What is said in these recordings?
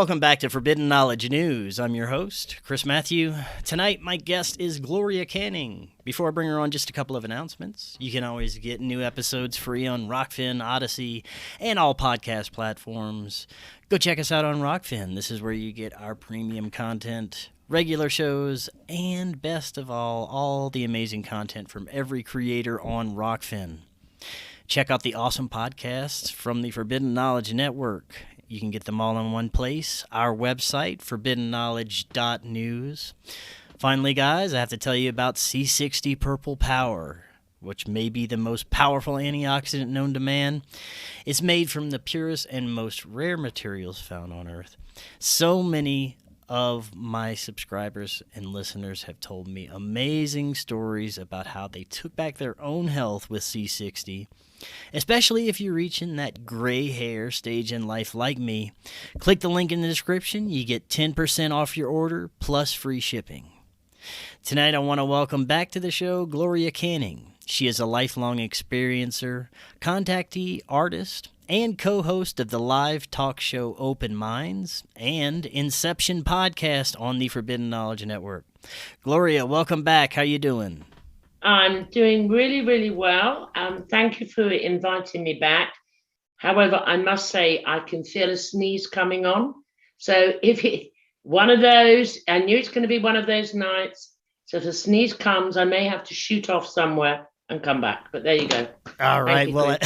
Welcome back to Forbidden Knowledge News. I'm your host, Chris Matthew. Tonight, my guest is Gloria Canning. Before I bring her on, just a couple of announcements. You can always get new episodes free on Rokfin, Odysee, and all podcast platforms. Go check us out on Rokfin. This is where you get our premium content, regular shows, and best of all the amazing content from every creator on Rokfin. Check out the awesome podcasts from the Forbidden Knowledge Network. You can get them all in one place. Our website, forbiddenknowledge.news. Finally, guys, I have to tell you about C60 Purple Power, which may be the most powerful antioxidant known to man. It's made from the purest and most rare materials found on Earth. So many of my subscribers and listeners have told me amazing stories about how they took back their own health with C60. Especially if you're reaching that gray hair stage in life like me. Click the link in the description. You get 10% off your order plus free shipping. Tonight I want to welcome back to the show Gloria Canning. She is a lifelong experiencer, contactee, artist, and co-host of the live talk show Open Minds and Inception Podcast on the Forbidden Knowledge Network. Gloria, welcome back. How you doing? I'm doing really, really well. Thank you for inviting me back. However, I must say I can feel a sneeze coming on. So one of those, I knew it's going to be one of those nights. So if a sneeze comes, I may have to shoot off somewhere and come back. But there you go. All right. Well,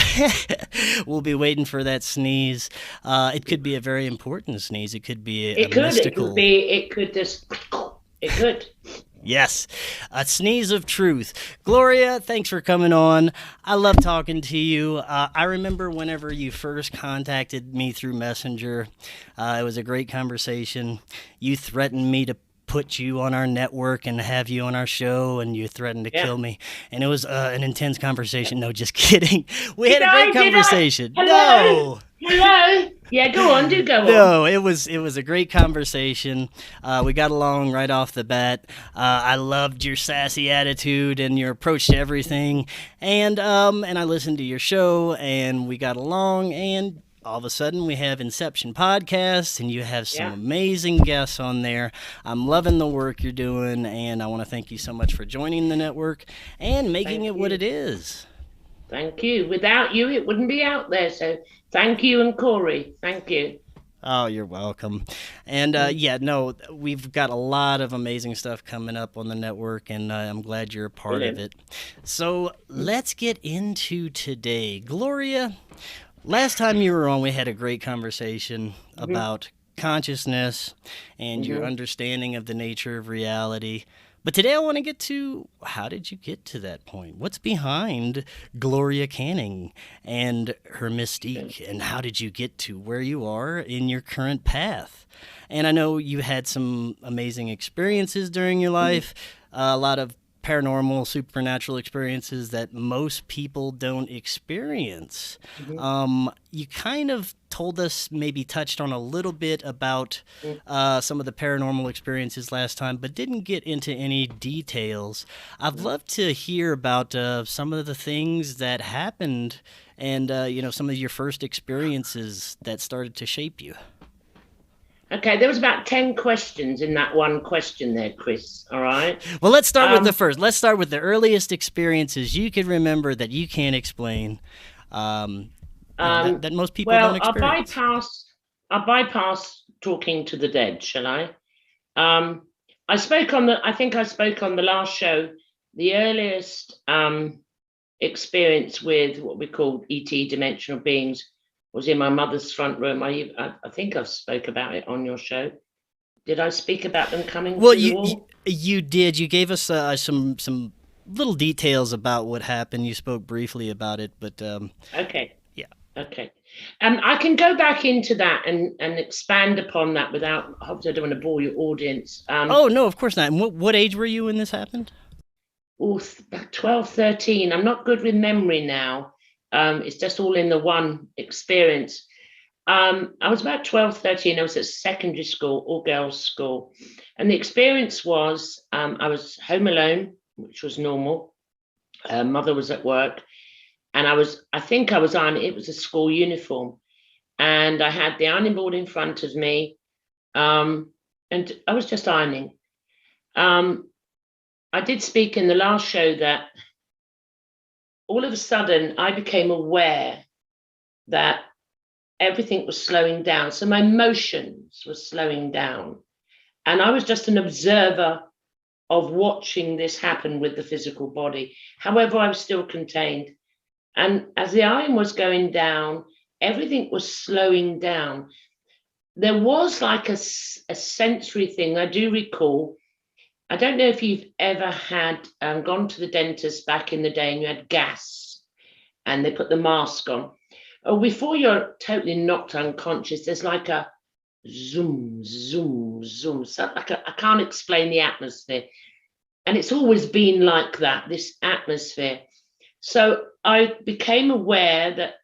we'll be waiting for that sneeze. It could be a very important sneeze. It could be a mystical. It could. Yes, a sneeze of truth. Gloria, thanks for coming on. I love talking to you. I remember whenever you first contacted me through Messenger. It was a great conversation. You threatened me to put you on our network and have you on our show, and you threatened to kill me. And it was an intense conversation. No, just kidding. We had a great conversation. Hello? Yeah, go on. No, it was a great conversation. We got along right off the bat. I loved your sassy attitude and your approach to everything. And I listened to your show, and we got along, and all of a sudden, we have Inception Podcast, and you have some amazing guests on there. I'm loving the work you're doing, and I want to thank you so much for joining the network and making it what it is. Thank you. Without you, it wouldn't be out there. So thank you and Cory. Thank you. Oh, you're welcome. And we've got a lot of amazing stuff coming up on the network, and I'm glad you're a part of it. So let's get into today. Gloria, last time you were on, we had a great conversation about consciousness and your understanding of the nature of reality. But today I want to get to, how did you get to that point? What's behind Gloria Canning and her mystique? And how did you get to where you are in your current path? And I know you had some amazing experiences during your life, a lot of paranormal, supernatural experiences that most people don't experience. You kind of told us, maybe touched on a little bit about some of the paranormal experiences last time, but didn't get into any details. I'd love to hear about some of the things that happened and, some of your first experiences that started to shape you. Okay, there was about 10 questions in that one question there, Chris, all right? Well, let's start with the first. Let's start with the earliest experiences you can remember that you can't explain, that most people don't experience. I'll bypass talking to the dead, shall I? I think I spoke on the last show, the earliest experience with what we call ET, dimensional beings, was in my mother's front room. I think I've spoke about it on your show. Did I speak about them coming? Well, you did. You gave us some little details about what happened. You spoke briefly about it, but okay. Yeah. Okay. I can go back into that and expand upon that without. Hopefully, I don't want to bore your audience. Oh no, of course not. And what age were you when this happened? Oh, 12, 13. I'm not good with memory now. It's just all in the one experience. I was about 12, 13. I was at secondary school, all girls school. And the experience was I was home alone, which was normal. Mother was at work. And I think I was on, it was a school uniform. And I had the ironing board in front of me. And I was just ironing. I did speak in the last show that all of a sudden I became aware that everything was slowing down. So my emotions were slowing down. And I was just an observer of watching this happen with the physical body. However, I was still contained. And as the iron was going down, everything was slowing down. There was like a sensory thing. I do recall, I don't know if you've ever had gone to the dentist back in the day and you had gas and they put the mask on. Oh, before you're totally knocked unconscious, there's like a zoom, zoom, zoom. So like I can't explain the atmosphere. And it's always been like that, this atmosphere. So I became aware that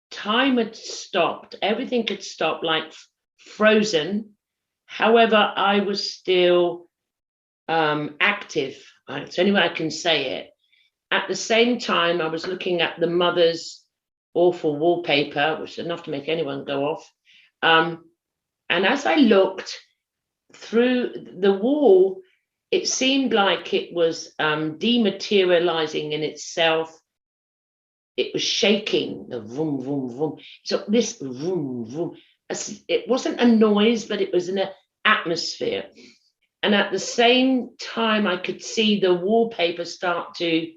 time had stopped. Everything had stopped, like frozen. However, I was still active. It's the only way I can say it. At the same time, I was looking at the mother's awful wallpaper, which is enough to make anyone go off. And as I looked through the wall, it seemed like it was dematerializing in itself. It was shaking, the vroom, vroom, vroom. So this vroom, vroom, it wasn't a noise, but it was an atmosphere. And at the same time, I could see the wallpaper start to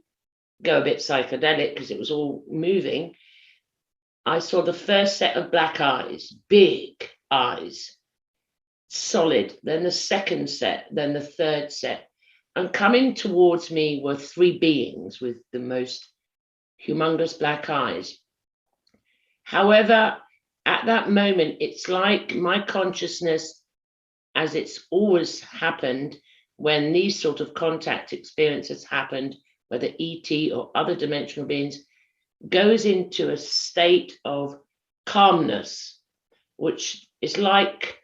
go a bit psychedelic because it was all moving. I saw the first set of black eyes, big eyes, solid, then the second set, then the third set. And coming towards me were three beings with the most humongous black eyes. However, at that moment, it's like my consciousness, as it's always happened when these sort of contact experiences happened, whether ET or other dimensional beings, goes into a state of calmness, which is like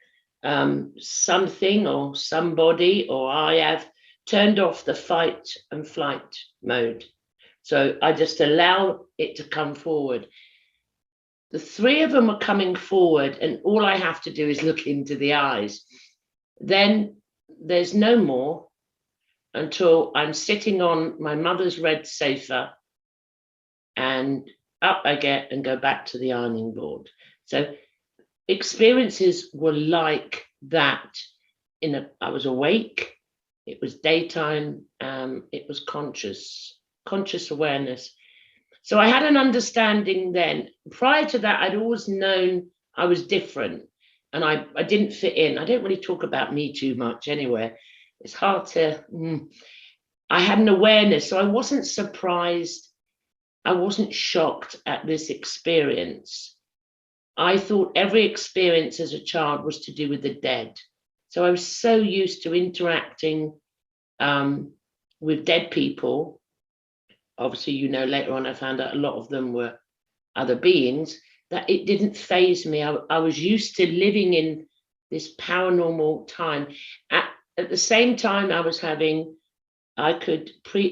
something or somebody or I have turned off the fight and flight mode. So I just allow it to come forward. The three of them are coming forward, and all I have to do is look into the eyes. Then there's no more until I'm sitting on my mother's red sofa, and up I get and go back to the ironing board. So experiences were like that. I was awake, it was daytime, it was conscious awareness. So I had an understanding then. Prior to that, I'd always known I was different and I didn't fit in. I don't really talk about me too much anywhere. It's hard to, I had an awareness. So I wasn't surprised. I wasn't shocked at this experience. I thought every experience as a child was to do with the dead. So I was so used to interacting with dead people. Obviously, later on I found out a lot of them were other beings, that it didn't faze me. I was used to living in this paranormal time. At the same time, I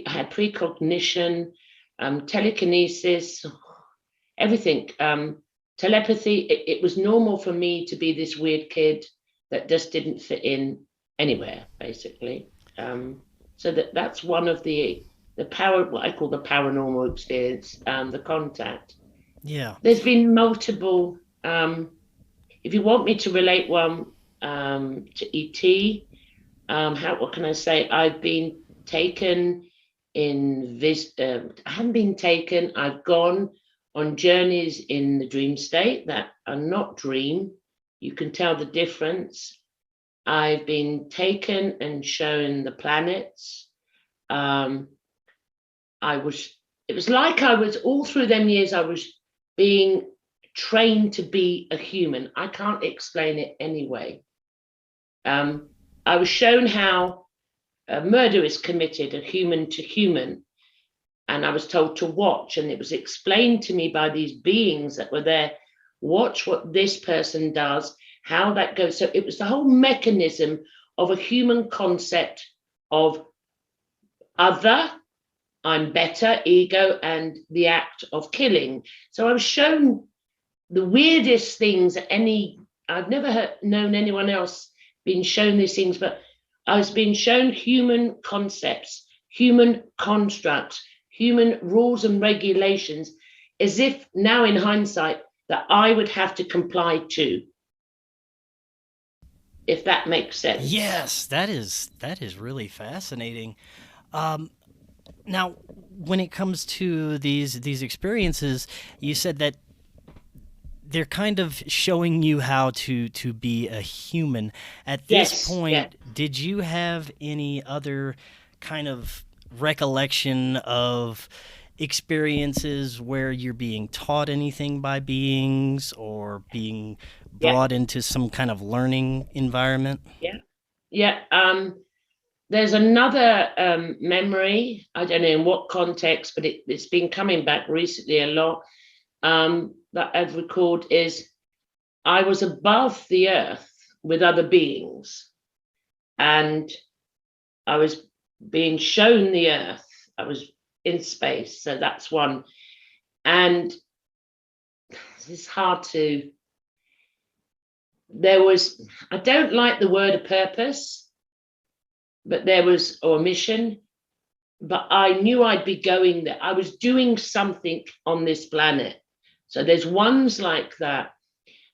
had precognition, telekinesis, everything, telepathy. It was normal for me to be this weird kid that just didn't fit in anywhere, basically. So that's one of the what I call the paranormal experience, the contact. Yeah. There's been multiple, if you want me to relate one to ET, what can I say? I've been taken I haven't been taken, I've gone on journeys in the dream state that are not dream. You can tell the difference. I've been taken and shown the planets. It was like I was, all through them years, I was being trained to be a human. I can't explain it anyway. I was shown how a murder is committed, a human to human, and I was told to watch, and it was explained to me by these beings that were there, watch what this person does, how that goes. So it was the whole mechanism of a human concept of other, I'm better, ego, and the act of killing. So I was shown the weirdest things that any I've never known anyone else being shown these things, but I was being shown human concepts, human constructs, human rules and regulations, as if now in hindsight that I would have to comply to, if that makes sense. Yes, that is really fascinating. Now, when it comes to these experiences, you said that they're kind of showing you how to be a human. At this point, did you have any other kind of recollection of experiences where you're being taught anything by beings or being brought into some kind of learning environment? There's another memory, I don't know in what context, but it's been coming back recently a lot, that I've recalled is I was above the earth with other beings, and I was being shown the earth. I was in space, so that's one. And it's hard to, I don't like the word of purpose, but there was, or mission, but I knew I'd be going there. I was doing something on this planet. So there's ones like that.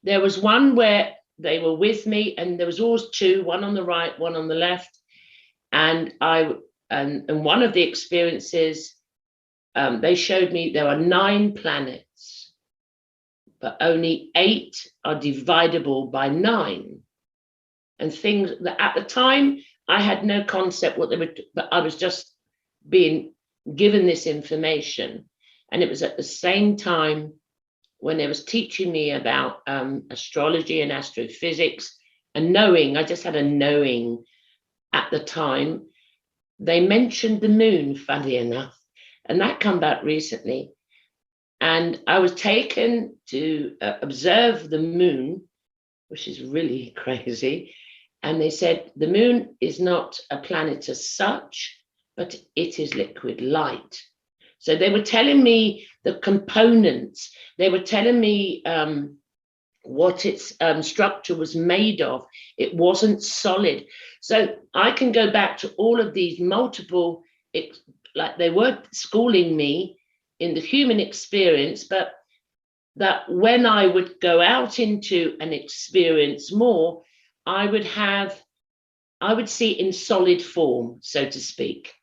There was one where they were with me, and there was always two, one on the right, one on the left. And one of the experiences, they showed me there are 9 planets, but only 8 are dividable by 9. And things that at the time I had no concept what they were, but I was just being given this information. And it was at the same time when they was teaching me about astrology and astrophysics, and knowing, I just had a knowing at the time. They mentioned the moon, funny enough, and that come back recently. And I was taken to observe the moon, which is really crazy. And they said the moon is not a planet as such, but it is liquid light. So they were telling me the components. They were telling me what its structure was made of. It wasn't solid. So I can go back to all of these multiple, like they were schooling me in the human experience, but that when I would go out into an experience more, I would see in solid form, so to speak.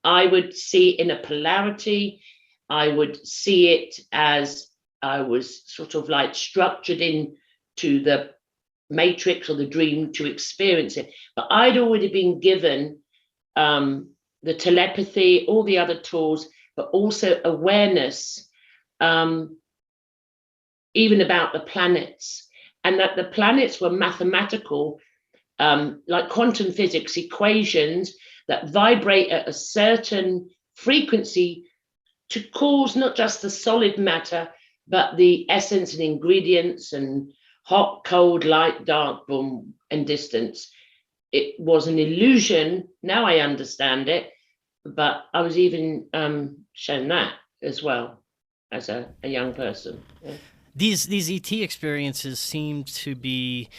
I would see in a polarity. I would see it as I was sort of like structured into the matrix or the dream to experience it. But I'd already been given the telepathy, all the other tools, but also awareness, even about the planets, and that the planets were mathematical, like quantum physics equations that vibrate at a certain frequency to cause not just the solid matter, but the essence and ingredients and hot, cold, light, dark, boom, and distance. It was an illusion. Now I understand it, but I was even shown that as well as a young person. Yeah. These ET experiences seem to be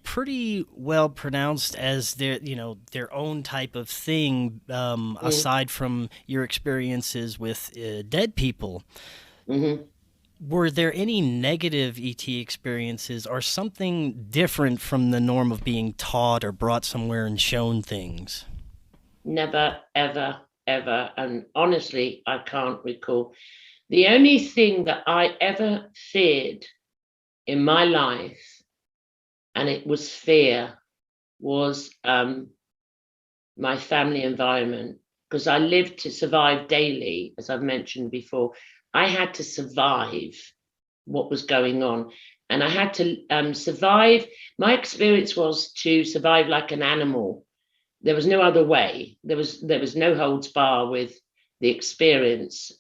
pretty well pronounced as their own type of thing, aside from your experiences with dead people. Mm-hmm. Were there any negative ET experiences or something different from the norm of being taught or brought somewhere and shown things? Never, ever, ever. And honestly, I can't recall. The only thing that I ever feared in my life, and it was fear, was my family environment, because I lived to survive daily, as I've mentioned before. I had to survive what was going on, and I had to survive. My experience was to survive like an animal. There was no other way. There was no holds bar with the experience.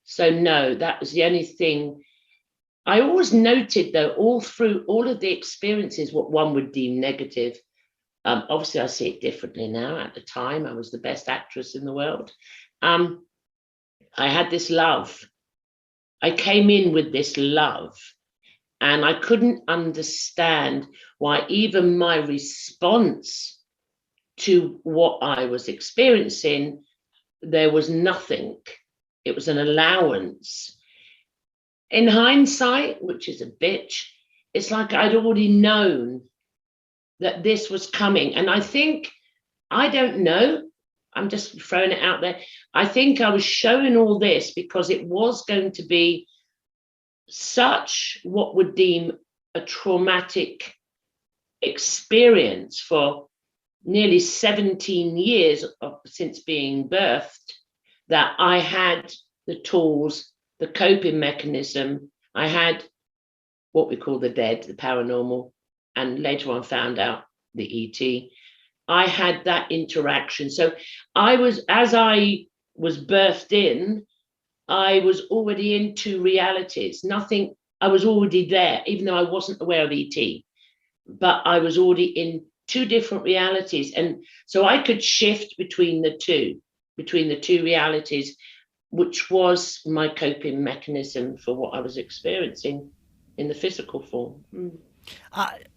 So no, that was the only thing. I always noted, though, all through all of the experiences, what one would deem negative. Obviously, I see it differently now. At the time, I was the best actress in the world. I had this love. I came in with this love, And I couldn't understand why even my response to what I was experiencing, there was nothing. It was an allowance. In hindsight, which is a bitch, it's like I'd already known that this was coming. And I think, I don't know, I'm just throwing it out there. I think I was showing all this because it was going to be such what would deem a traumatic experience for nearly 17 years since being birthed, that I had the tools, the coping mechanism. I had what we call the dead, the paranormal, and later on found out the ET. I had that interaction. So as I was birthed in, I was already in two realities. Nothing, I was already there, even though I wasn't aware of ET, but I was already in two different realities. And so I could shift between the two realities, which was my coping mechanism for what I was experiencing in the physical form.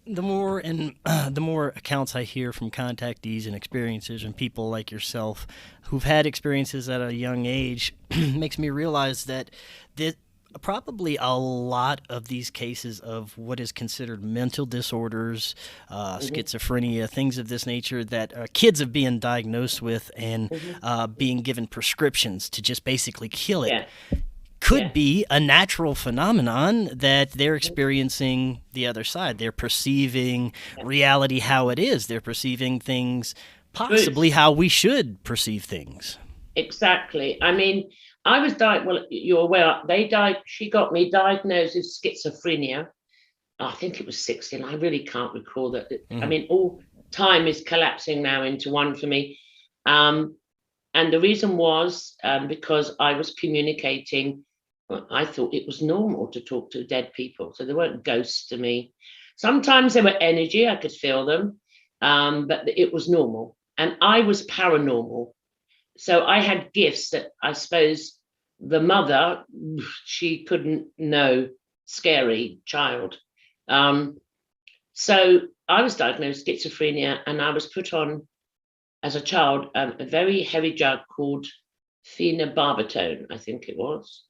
The more accounts I hear from contactees and experiencers and people like yourself who've had experiences at a young age, makes me realize that probably a lot of these cases of what is considered mental disorders, schizophrenia, things of this nature that kids are being diagnosed with and being given prescriptions to just basically kill it. Could be a natural phenomenon that they're experiencing the other side. They're perceiving reality how it is. They're perceiving things possibly how we should perceive things. Exactly. I mean, I was you're aware, she got me diagnosed with schizophrenia. I think it was 16. I really can't recall that. I mean, all time is collapsing now into one for me. And the reason was because I was communicating. I thought it was normal to talk to dead people. So they weren't ghosts to me. Sometimes they were energy. I could feel them. But it was normal. And I was paranormal. So I had gifts that I suppose the mother, she couldn't know, scary child. So I was diagnosed with schizophrenia, and I was put on, as a child, a very heavy drug called phenobarbital, I think it was.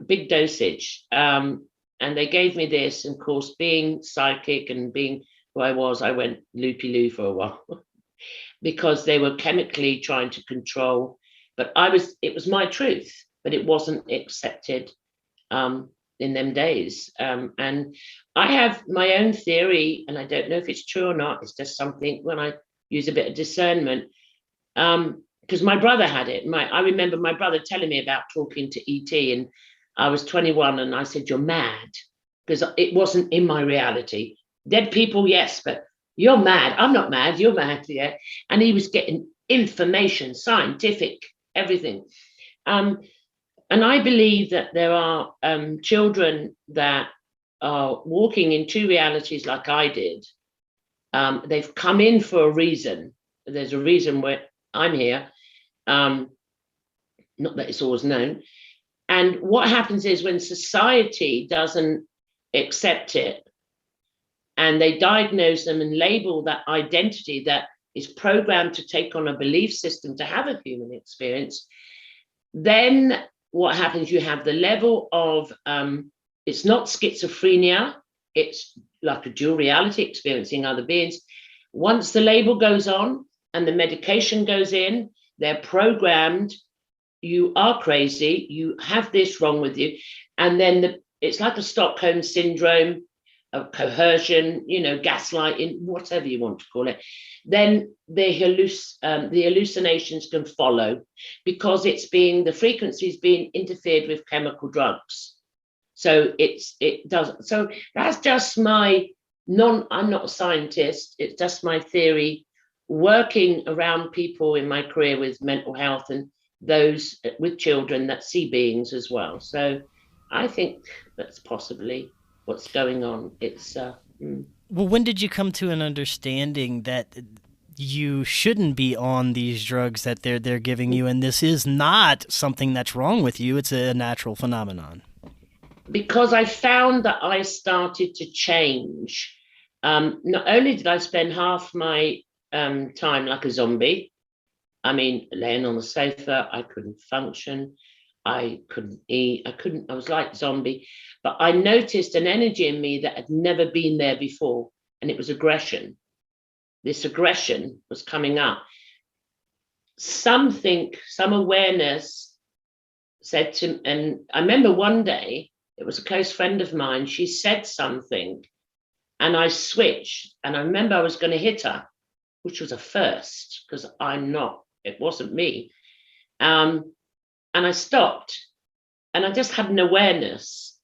Big dosage. And they gave me this, and of course, being psychic and being who I was, I went loopy-loo for a while because they were chemically trying to control. But it was my truth, but it wasn't accepted in them days. And I have my own theory, and I don't know if it's true or not. It's just something when I use a bit of discernment. Because my brother had it. I remember my brother telling me about talking to ET, and I was 21, and I said, "You're mad," because it wasn't in my reality. Dead people, yes, but you're mad. I'm not mad. You're mad, yeah. And he was getting information, scientific, everything. And I believe that there are children that are walking in two realities like I did. They've come in for a reason. There's a reason where I'm here. Not that it's always known. And what happens is when society doesn't accept it and they diagnose them and label that identity that is programmed to take on a belief system to have a human experience, then what happens, you have the level of, it's not schizophrenia, it's like a dual reality, experiencing other beings. Once the label goes on and the medication goes in, they're programmed, you are crazy, you have this wrong with you. And then it's like a Stockholm syndrome, of coercion, gaslighting, whatever you want to call it. Then the hallucinations can follow because the frequency is being interfered with chemical drugs. So it does. So that's just I'm not a scientist. It's just my theory, working around people in my career with mental health and those with children that see beings as well. So I think that's possibly what's going on. It's Well, when did you come to an understanding that you shouldn't be on these drugs that they're giving you, and this is not something that's wrong with you, it's a natural phenomenon? because I found that I started to change. Not only did I spend half my time like a zombie, I mean, laying on the sofa, I couldn't function, I couldn't eat, I was like zombie, but I noticed an energy in me that had never been there before, and it was aggression. This aggression was coming up. Some awareness said to, and I remember one day, it was a close friend of mine, she said something, and I switched, and I remember I was going to hit her, which was a first, because it wasn't me. And I stopped, and I just had an awareness.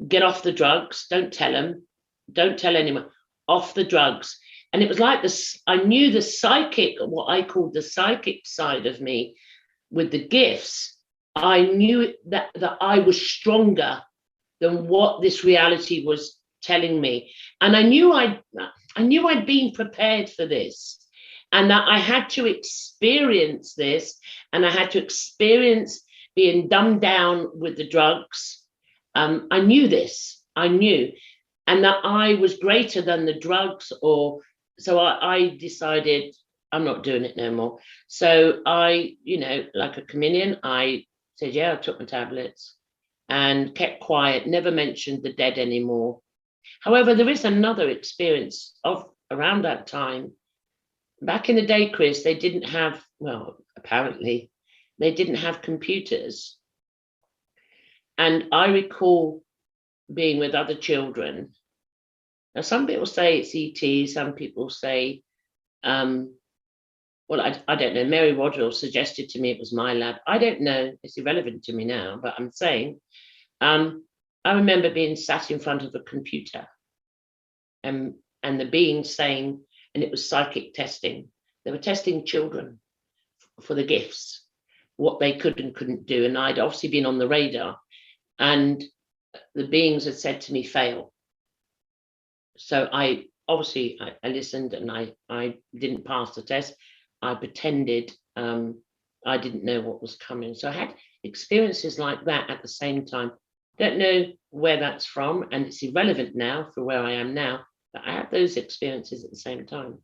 Get off the drugs, don't tell them, don't tell anyone, off the drugs. And it was like this, I knew the psychic, what I called the psychic side of me with the gifts. I knew that I was stronger than what this reality was telling me. And I knew I'd been prepared for this, and that I had to experience this, and I had to experience being dumbed down with the drugs. I knew this, and that I was greater than the drugs, so I decided I'm not doing it no more. So I, like a chameleon, I said, yeah, I took my tablets and kept quiet, never mentioned the dead anymore. However, there is another experience of around that time. Back in the day, Chris, they didn't have, apparently, they didn't have computers. And I recall being with other children. Now, some people say it's ET, some people say, I don't know, Mary Rodwell suggested to me it was my lab. I don't know, it's irrelevant to me now, but I'm saying, I remember being sat in front of a computer and the being saying, and it was psychic testing. They were testing children for the gifts, what they could and couldn't do. And I'd obviously been on the radar, and the beings had said to me, fail. So I listened, and I didn't pass the test. I pretended I didn't know what was coming. So I had experiences like that at the same time. Don't know where that's from, and it's irrelevant now for where I am now, but I had those experiences at the same time.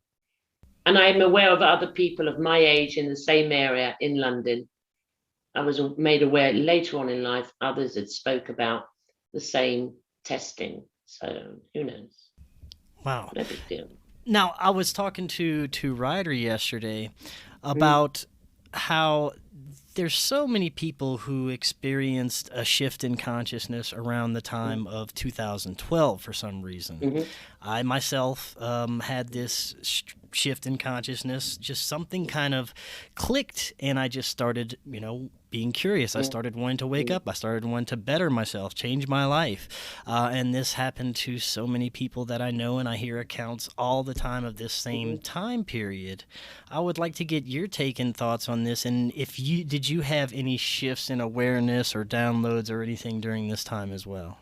And I am aware of other people of my age in the same area in London. I was made aware later on in life, others had spoke about the same testing. So who knows? Wow. No big deal. Now, I was talking to Ryder yesterday about how there's so many people who experienced a shift in consciousness around the time of 2012 for some reason. I myself had this shift in consciousness, just something kind of clicked, and I just started, being curious. I started wanting to wake up. I started wanting to better myself, change my life. And this happened to so many people that I know, and I hear accounts all the time of this same time period. I would like to get your take and thoughts on this, and did you have any shifts in awareness or downloads or anything during this time as well?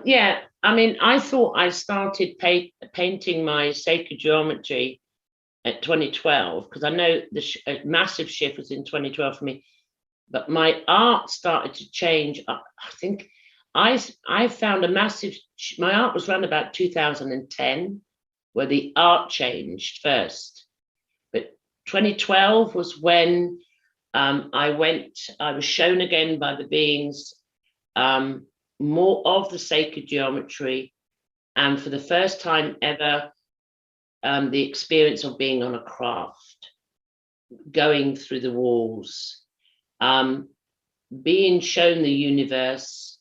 Yeah, I mean, I thought I started painting my sacred geometry at 2012, because I know the massive shift was in 2012 for me. But my art started to change. I think I found my art was around about 2010, where the art changed first. But 2012 was when I was shown again by the beings more of the sacred geometry, and for the first time ever, the experience of being on a craft, going through the walls, being shown the universe,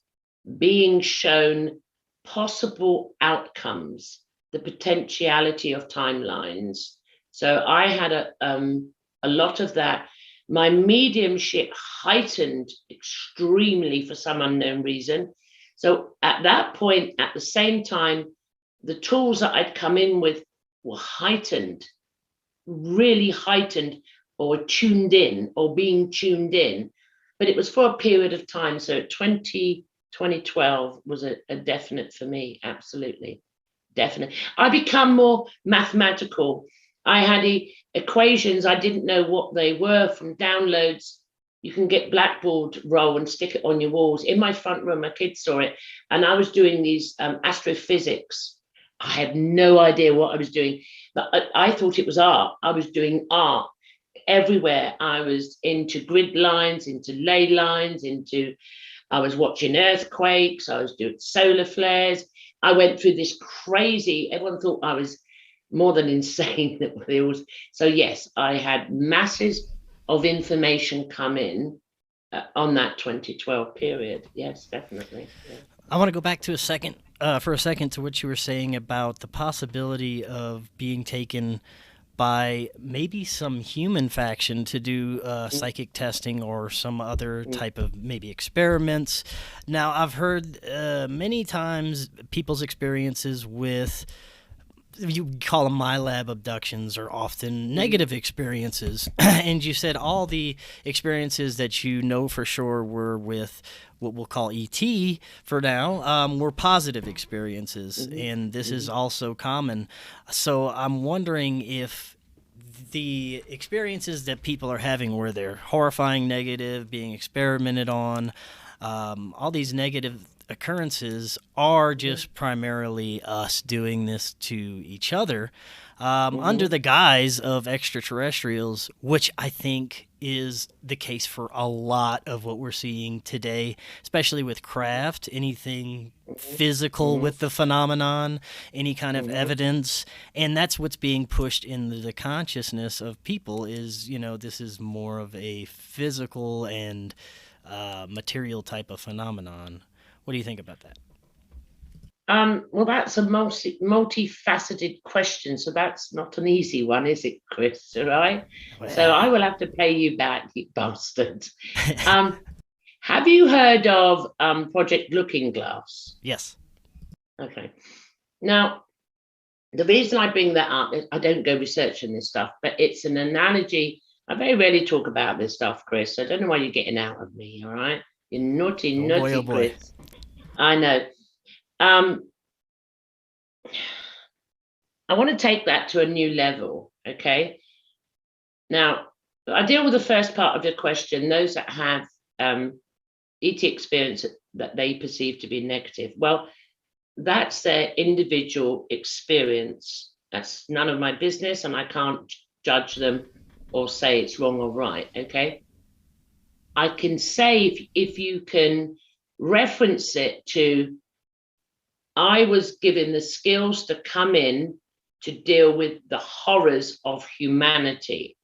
being shown possible outcomes, the potentiality of timelines. So I had a lot of that. My mediumship heightened extremely for some unknown reason. So at that point, at the same time, the tools that I'd come in with were heightened, really heightened, or tuned in, or being tuned in. But it was for a period of time. So 2012 was a definite for me, absolutely. Definite. I become more mathematical. I had equations, I didn't know what they were, from downloads you can get blackboard roll and stick it on your walls. In my front room, my kids saw it, and I was doing these astrophysics. I had no idea what I was doing, but I thought it was art. I was doing art everywhere. I was into grid lines, into ley lines, I was watching earthquakes, I was doing solar flares. I went through this crazy, everyone thought I was more than insane. So yes, I had masses of information come in on that 2012 period. Yes, definitely. Yeah. I want to go back to for a second to what you were saying about the possibility of being taken by maybe some human faction to do psychic testing or some other type of maybe experiments. Now, I've heard many times people's experiences with, you call them my lab abductions, are often negative experiences. And you said all the experiences that you know for sure were with what we'll call ET for now, were positive experiences. And this is also common. So I'm wondering if the experiences that people are having where they're horrifying, negative, being experimented on, all these negative occurrences are just primarily us doing this to each other under the guise of extraterrestrials, which I think is the case for a lot of what we're seeing today, especially with craft, anything physical with the phenomenon, any kind of evidence. And that's what's being pushed into the consciousness of people is, this is more of a physical and material type of phenomenon. What do you think about that? Well, that's a multifaceted question, so that's not an easy one, is it, Chris? All right. Well, so I will have to pay you back, you bastard. Have you heard of Project Looking Glass? Yes. Okay. Now, the reason I bring that up is I don't go researching this stuff, but it's an analogy. I very rarely talk about this stuff, Chris. I don't know why you're getting out of me, all right? You naughty, naughty, Chris. I know. I want to take that to a new level, okay? Now, I deal with the first part of the question, those that have ET experience that they perceive to be negative. Well, that's their individual experience. That's none of my business, and I can't judge them or say it's wrong or right, okay? I can say if you can reference it to, I was given the skills to come in to deal with the horrors of humanity.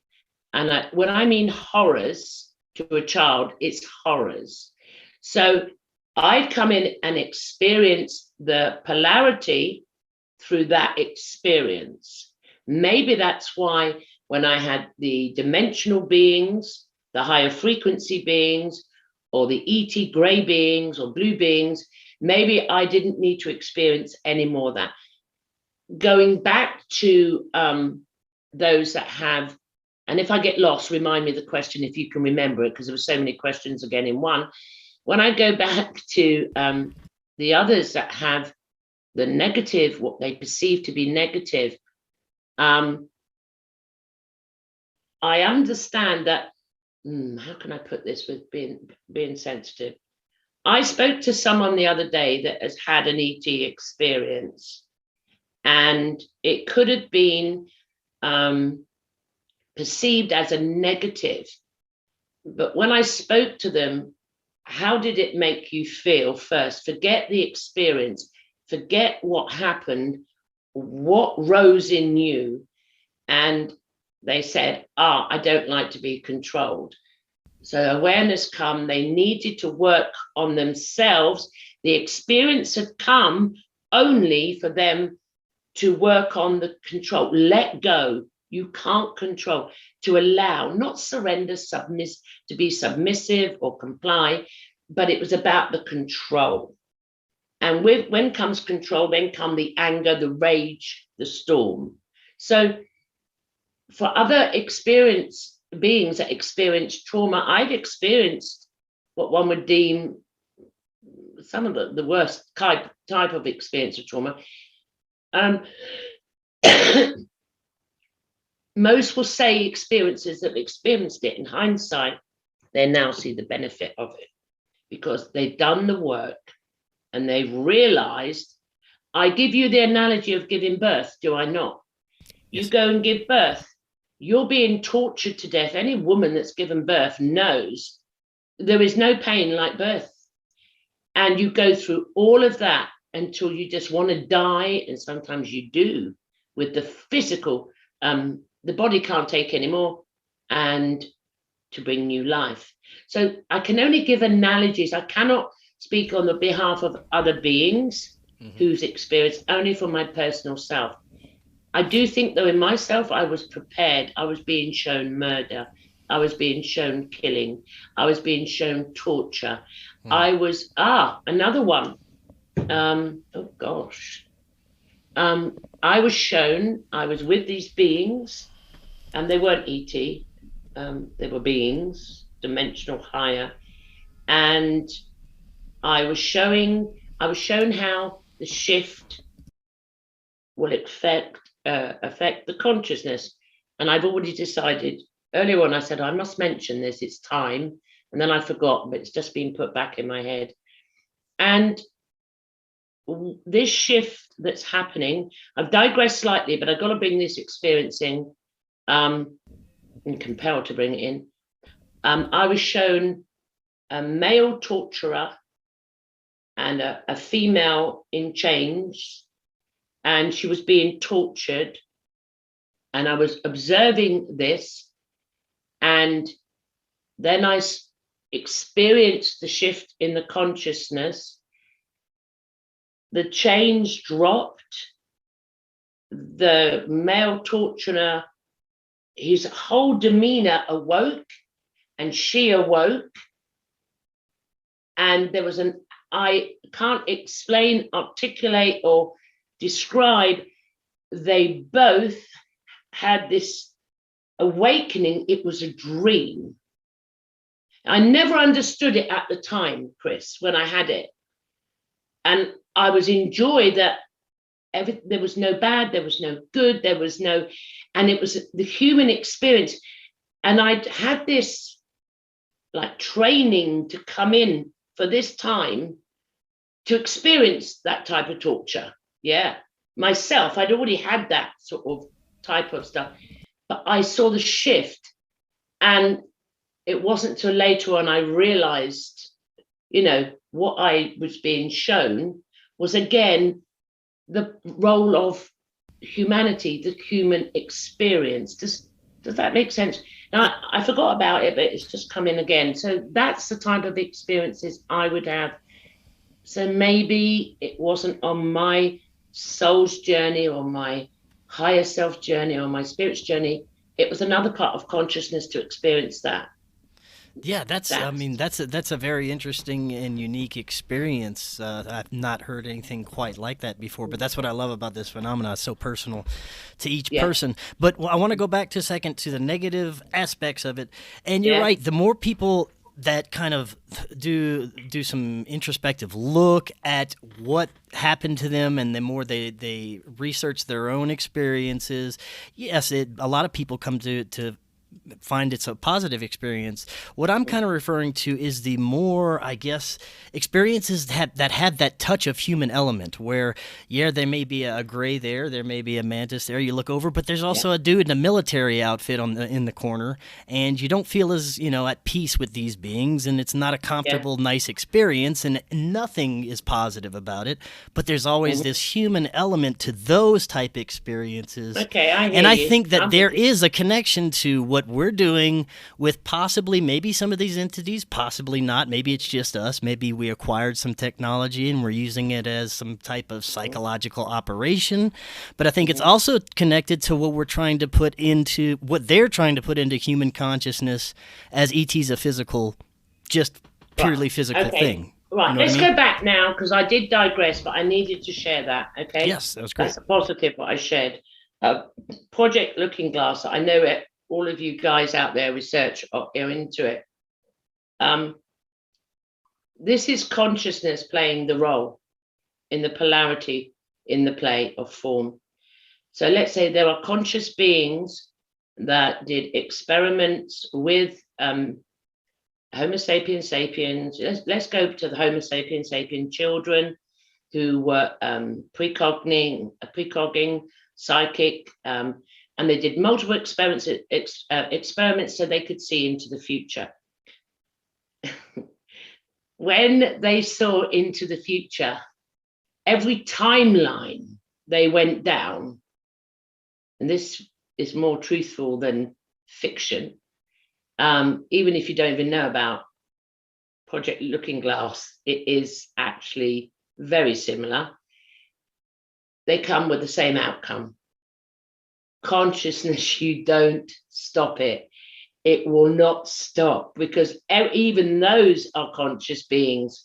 And when I mean horrors to a child, it's horrors. So I'd come in and experience the polarity through that experience. Maybe that's why when I had the dimensional beings, the higher frequency beings, or the ET gray beings or blue beings, maybe I didn't need to experience any more of that. Going back to those that have, and if I get lost, remind me of the question if you can remember it, because there were so many questions again in one. When I go back to the others that have the negative, what they perceive to be negative, I understand that, how can I put this with being sensitive? I spoke to someone the other day that has had an ET experience, and it could have been perceived as a negative. But when I spoke to them, how did it make you feel first? Forget the experience, forget what happened, what rose in you. And they said, I don't like to be controlled. So awareness come, they needed to work on themselves. The experience had come only for them to work on the control. Let go. You can't control. To allow, not surrender, to be submissive or comply, but it was about the control. And when comes control, then come the anger, the rage, the storm. So for other beings that experience trauma, I've experienced what one would deem some of the worst type of experience of trauma. Most will say experiences that have experienced it in hindsight they now see the benefit of it because they've done the work and they've realized. I give you the analogy of giving birth, do I not? Yes. You go and give birth. You're being tortured to death. Any woman that's given birth knows there is no pain like birth. And you go through all of that until you just want to die. And sometimes you do with the physical, the body can't take anymore, and to bring new life. So I can only give analogies. I cannot speak on the behalf of other beings whose experience, only for my personal self. I do think, though, in myself, I was prepared. I was being shown murder. I was being shown killing. I was being shown torture. I was, another one. Oh, gosh. I was shown, I was with these beings, and they weren't ET. They were beings, dimensional higher. And I was shown how the shift will affect the consciousness. And I've already decided, earlier on I said, I must mention this, it's time. And then I forgot, but it's just been put back in my head. And this shift that's happening, I've digressed slightly, but I've got to bring this experience in, and compelled to bring it in. I was shown a male torturer and a female in chains, and she was being tortured. And I was observing this, and then I experienced the shift in the consciousness. The chains dropped. The male torturer, his whole demeanor awoke, and she awoke. And there was I can't explain, articulate, or describe. They both had this awakening. It was a dream. I never understood it at the time, Chris, when I had it. And I was enjoyed that there was no bad, there was no good, and it was the human experience. And I'd had this like training to come in for this time to experience that type of torture. Yeah, myself, I'd already had that sort of type of stuff, but I saw the shift, and it wasn't till later on I realized, what I was being shown was again the role of humanity, the human experience. Does that make sense? Now, I forgot about it, but it's just come in again. So that's the type of experiences I would have. So maybe it wasn't on my soul's journey or my higher self journey or my spirit's journey. It was another part of consciousness to experience that. Yeah, that's a very interesting and unique experience. I've not heard anything quite like that before, but that's what I love about this phenomenon. It's so personal to each person. But I want to go back to a second to the negative aspects of it. And you're right, the more people that kind of do some introspective look at what happened to them, and the more they research their own experiences, yes, a lot of people come to find it's a positive experience. What I'm kind of referring to is the more, I guess, experiences that have that touch of human element where, there may be a gray there may be a mantis there, you look over, but there's also a dude in a military outfit in the corner, and you don't feel as, at peace with these beings, and it's not a comfortable, nice experience, and nothing is positive about it, but there's always this human element to those type experiences. Okay, I think that there is a connection to what we're doing with possibly maybe some of these entities, possibly not. Maybe it's just us. Maybe we acquired some technology and we're using it as some type of psychological operation. But I think it's also connected to what they're trying to put into human consciousness as ET's a physical, just purely physical thing. Right, let's go back now, because I did digress, but I needed to share that, okay? Yes, that was great. That's a positive what I shared. Project Looking Glass, I know it. All of you guys out there research are into it. This is consciousness playing the role in the polarity in the play of form. So let's say there are conscious beings that did experiments with Homo sapiens sapiens. Let's go to the Homo sapiens sapien children who were precogging, psychic, and they did multiple experiments so they could see into the future. When they saw into the future, every timeline they went down, and this is more truthful than fiction, even if you don't even know about Project Looking Glass, it is actually very similar. They come with the same outcome. Consciousness, you don't stop it. It will not stop, because even those are conscious beings.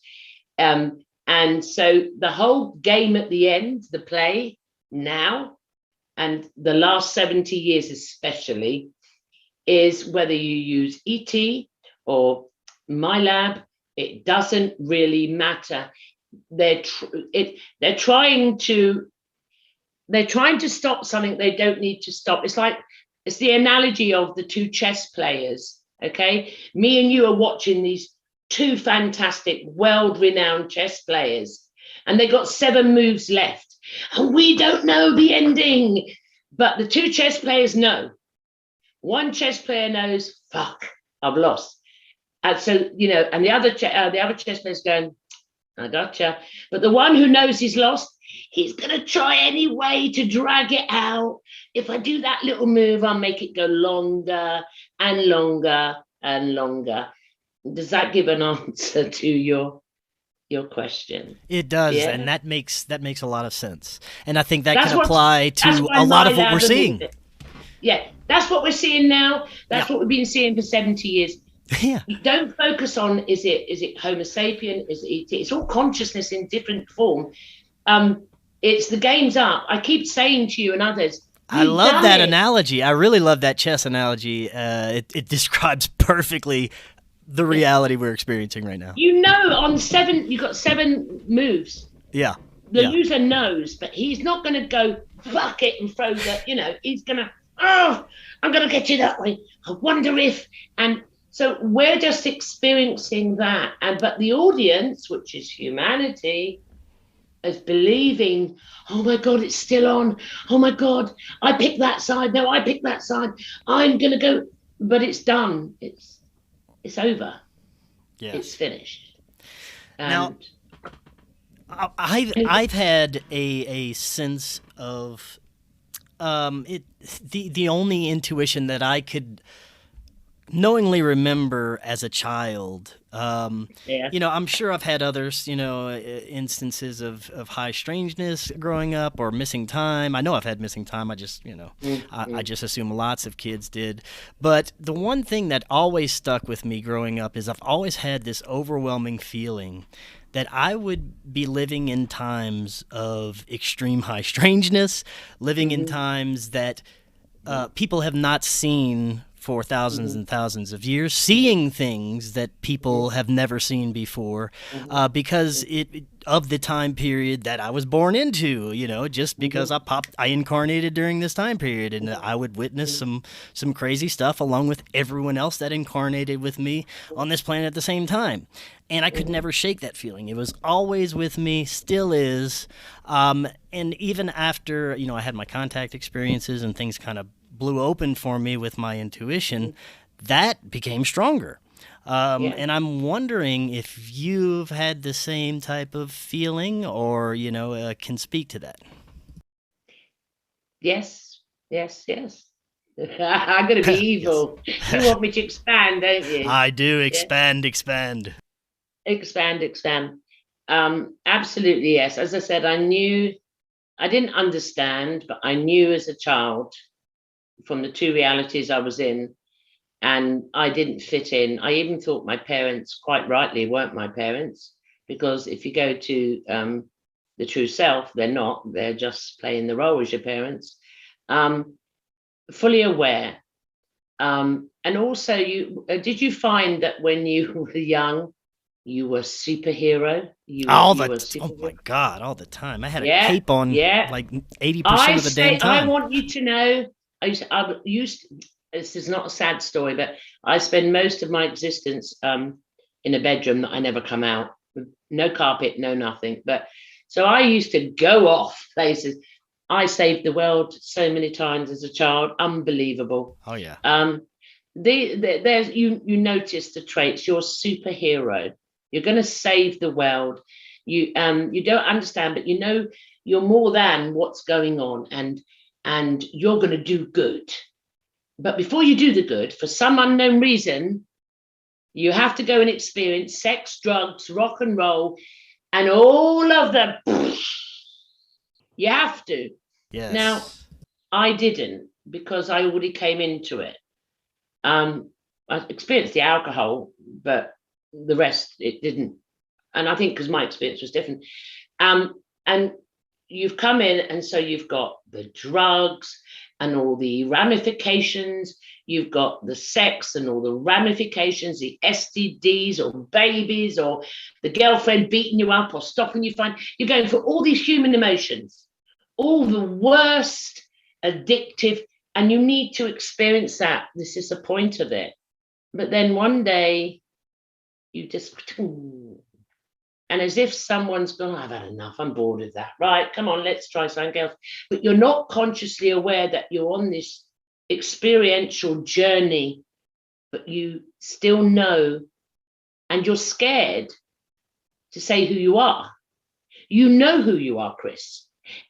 And so the whole game at the end, the play now, and the last 70 years especially, is whether you use ET or my lab, it doesn't really matter. They're trying to stop something they don't need to stop. It's the analogy of the two chess players. Okay, me and you are watching these two fantastic, world-renowned chess players, and they got 7 moves left, and we don't know the ending, but the two chess players know. One chess player knows, fuck, I've lost. And so, and the other chess player's going, I gotcha. But the one who knows he's lost, he's going to try any way to drag it out. If I do that little move, I'll make it go longer and longer and longer. Does that give an answer to your question? It does, yeah. And that makes a lot of sense. And I think that can apply to a lot of what we're seeing. Yeah, that's what we're seeing now. That's what we've been seeing for 70 years. Yeah. You don't focus on is it Homo sapien, is it ET? It's all consciousness in different form. It's the game's up. I keep saying to you and others, I love that analogy. I really love that chess analogy. It describes perfectly the reality we're experiencing right now. On 7, you've got 7 moves. Yeah. The loser knows, but he's not going to go fuck it and throw the, he's going to, I'm going to get you that way. I wonder if, and so we're just experiencing that. But the audience, which is humanity, is believing, oh my God, it's still on. Oh my God, I picked that side. No, I picked that side. I'm going to go, but it's done. It's over. Yes. It's finished. Now, I've had a sense of the only intuition that I could knowingly remember as a child. I'm sure I've had others, instances of high strangeness growing up or missing time. I know I've had missing time. I just, I just assume lots of kids did. But the one thing that always stuck with me growing up is I've always had this overwhelming feeling that I would be living in times of extreme high strangeness, living in times that people have not seen for thousands and thousands of years, seeing things that people have never seen before, because of the time period that I was born into, just because I incarnated during this time period, and I would witness some crazy stuff along with everyone else that incarnated with me on this planet at the same time. And I could never shake that feeling. It was always with me, still is. And even after, I had my contact experiences and things kind of blew open for me with my intuition, that became stronger. And I'm wondering if you've had the same type of feeling or, can speak to that. Yes. I'm going to be evil. Yes. You want me to expand, don't you? I do. Expand. Expand. Absolutely, yes. As I said, I didn't understand, but I knew as a child from the two realities I was in, and I didn't fit in. I even thought my parents, quite rightly, weren't my parents, because if you go to the true self, they're not. They're just playing the role as your parents. Fully aware. And also, did you find that when you were young, you were a superhero? Oh my God, all the time. I had a cape on like 80% of the damn time. I want you to know, this is not a sad story, but I spend most of my existence in a bedroom that I never come out. No carpet, no nothing. But so I used to go off places. I saved the world so many times as a child. Unbelievable. Oh yeah. There's you notice the traits. You're a superhero. You're going to save the world. You don't understand, but you know you're more than what's going on, and you're going to do good. But before you do the good, for some unknown reason, you have to go and experience sex, drugs, rock and roll, and all of them. You have to. Yes. Now, I didn't, because I already came into it. I experienced the alcohol, but the rest, it didn't. And I think because my experience was different. And you've come in, and so you've got the drugs and all the ramifications. You've got the sex and all the ramifications, the STDs or babies or the girlfriend beating you up or stopping you fine. You're going for all these human emotions, all the worst, addictive, and you need to experience that. This is the point of it. But then one day you just, and as if someone's gone, I've had enough, I'm bored of that. Right, come on, let's try something else. But you're not consciously aware that you're on this experiential journey, but you still know, and you're scared to say who you are. You know who you are, Chris.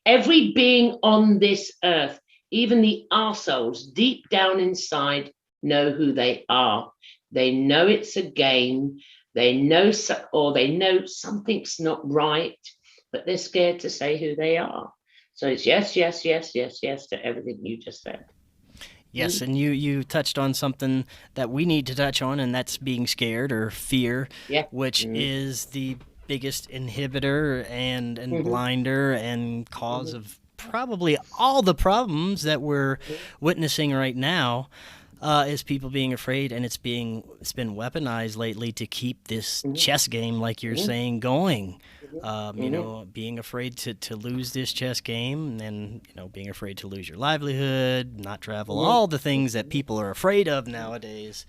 Every being on this earth, even the arseholes deep down inside, know who they are. They know it's a game. They know, or they know something's not right, but they're scared to say who they are. So it's yes, yes, yes, yes, yes to everything you just said. Yes, and you touched on something that we need to touch on, and that's being scared or fear, which is the biggest inhibitor and blinder and cause of probably all the problems that we're witnessing right now. Is people being afraid, and it's been weaponized lately to keep this chess game, like you're saying, going. You know, being afraid to lose this chess game, and then, you know, being afraid to lose your livelihood, not travel, all the things that people are afraid of nowadays.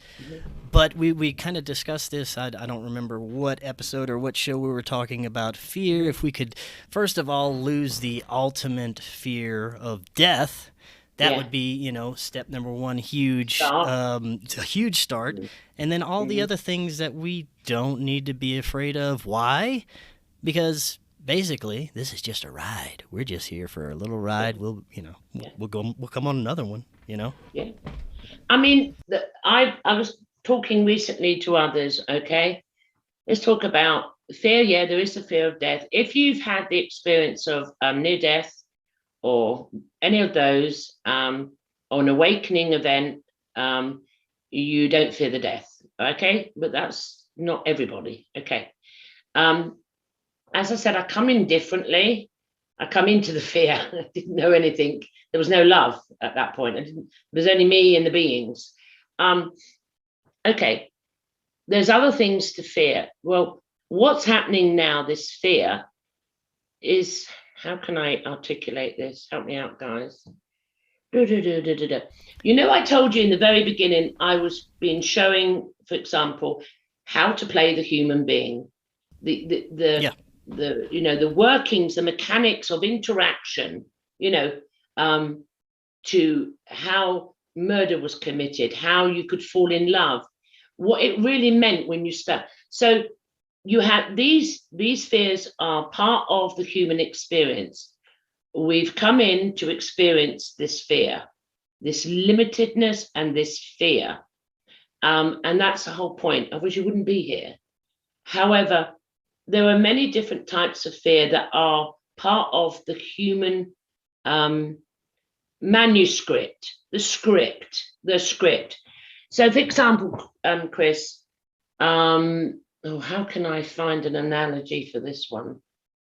But we kind of discussed this. I don't remember what episode or what show we were talking about fear. If we could, first of all, lose the ultimate fear of death, that would be, you know, step number one, huge, a huge start. And then all the other things that we don't need to be afraid of. Why? Because basically, this is just a ride. We're just here for a little ride. We'll, you know, we'll come on another one, you know? Yeah. I mean, I was talking recently to others, okay? Let's talk about fear. Yeah, there is the fear of death. If you've had the experience of near death, or any of those, or an awakening event, you don't fear the death, okay? But that's not everybody, okay? As I said, I come in differently. I come into the fear. I didn't know anything. There was no love at that point. There was only me and the beings. Okay, there's other things to fear. Well, what's happening now, this fear, is... How can I articulate this? Help me out, guys. You know, I told you in the very beginning, I was being showing, for example, how to play the human being, the you know, the workings, the mechanics of interaction, you know, to how murder was committed, how you could fall in love, what it really meant when you start. So you have these fears are part of the human experience. We've come in to experience this fear, this limitedness and this fear. And that's the whole point. I wish you wouldn't be here. However, there are many different types of fear that are part of the human manuscript, the script. So, for example, Chris, how can I find an analogy for this one?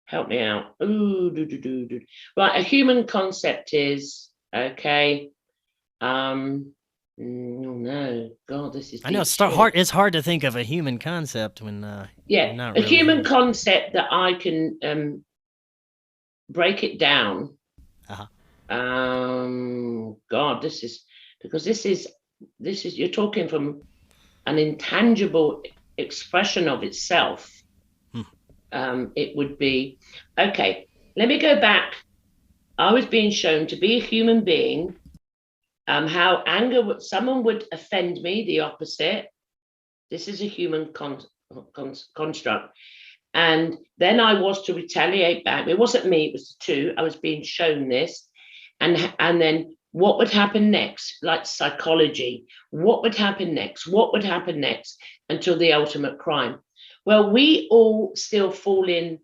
Help me out. Right, a human concept is, okay. No, God, this is... I know it's hard. It's hard to think of a human concept when you're not really... human concept that I can break it down. God, this is because this is you're talking from an intangible expression of itself. It would be, okay, let me go back. I was being shown to be a human being, how anger, someone would offend me, the opposite. This is a human construct. And then I was to retaliate back. It wasn't me, it was the two. I was being shown this. And then what would happen next? Like psychology. What would happen next? What would happen next? Until the ultimate crime. Well, we all still fall in,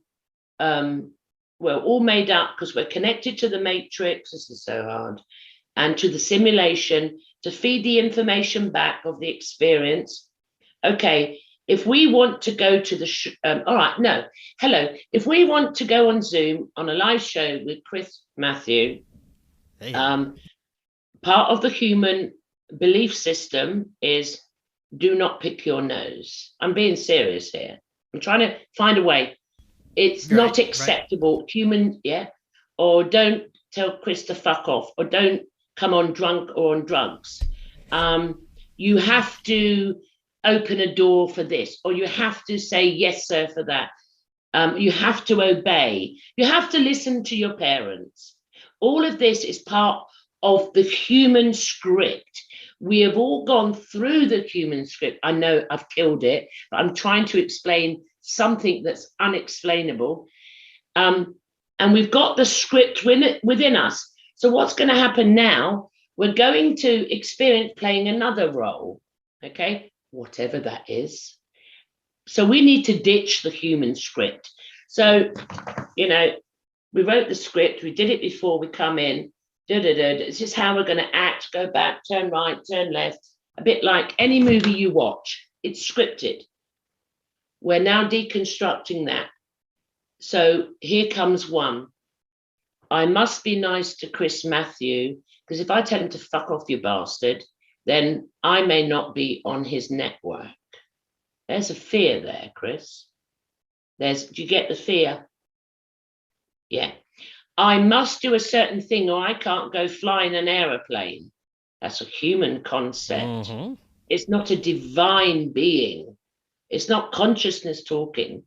we're all made up because we're connected to the matrix. This is so hard. And to the simulation to feed the information back of the experience. Okay, if we want to go to the all right, no, hello. If we want to go on Zoom on a live show with Chris Matthew, hey. Part of the human belief system is do not pick your nose. I'm being serious here. I'm trying to find a way. It's not acceptable, human, or don't tell Chris to fuck off, or don't come on drunk or on drugs. You have to open a door for this, or you have to say yes sir for that. You have to obey. You have to listen to your parents. All of this is part of the human script. We have all gone through the human script. I know I've killed it, but I'm trying to explain something that's unexplainable. And we've got the script within us. So what's going to happen now? We're going to experience playing another role, okay? Whatever that is. So we need to ditch the human script. So, we wrote the script, we did it before we come in, this is how we're going to act, go back, turn right, turn left, a bit like any movie you watch, it's scripted. We're now deconstructing that. So here comes one. I must be nice to Chris Matthew, because if I tell him to fuck off, you bastard, then I may not be on his network. There's a fear there, Chris. Do you get the fear? Yeah. I must do a certain thing or I can't go fly in an aeroplane. That's a human concept. Mm-hmm. It's not a divine being. It's not consciousness talking.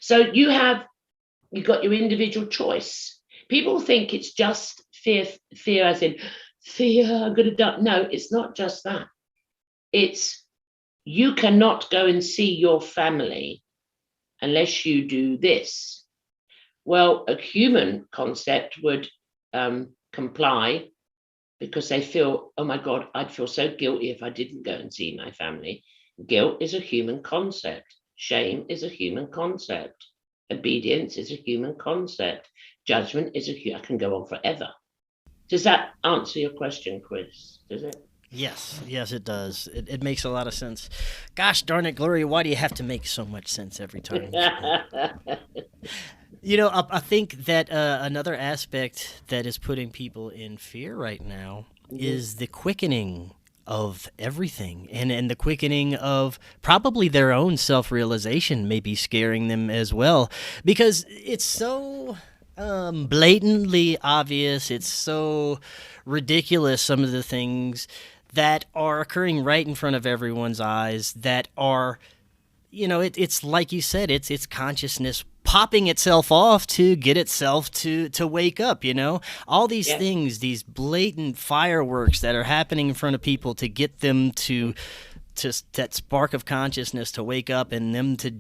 So you got your individual choice. People think it's just fear as in, fear, I'm going to die. No, it's not just that. It's you cannot go and see your family unless you do this. Well, a human concept would comply because they feel, oh my God, I'd feel so guilty if I didn't go and see my family. Guilt is a human concept. Shame is a human concept. Obedience is a human concept. Judgment is I can go on forever. Does that answer your question, Chris? Does it? Yes, it does. It makes a lot of sense. Gosh darn it, Gloria, why do you have to make so much sense every time? I think that another aspect that is putting people in fear right now is the quickening of everything and the quickening of probably their own self-realization may be scaring them as well, because it's so blatantly obvious. It's so ridiculous, some of the things that are occurring right in front of everyone's eyes that are, it's like you said, it's consciousness popping itself off to get itself to wake up, all these things, these blatant fireworks that are happening in front of people to get them to that spark of consciousness to wake up and them to,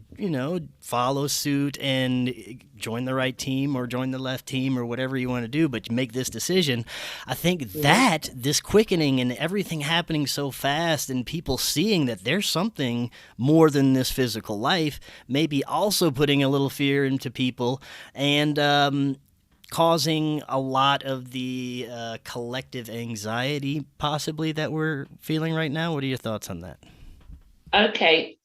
follow suit and join the right team or join the left team or whatever you want to do, but make this decision. I think that this quickening and everything happening so fast and people seeing that there's something more than this physical life, maybe also putting a little fear into people and causing a lot of the collective anxiety possibly that we're feeling right now. What are your thoughts on that? Okay.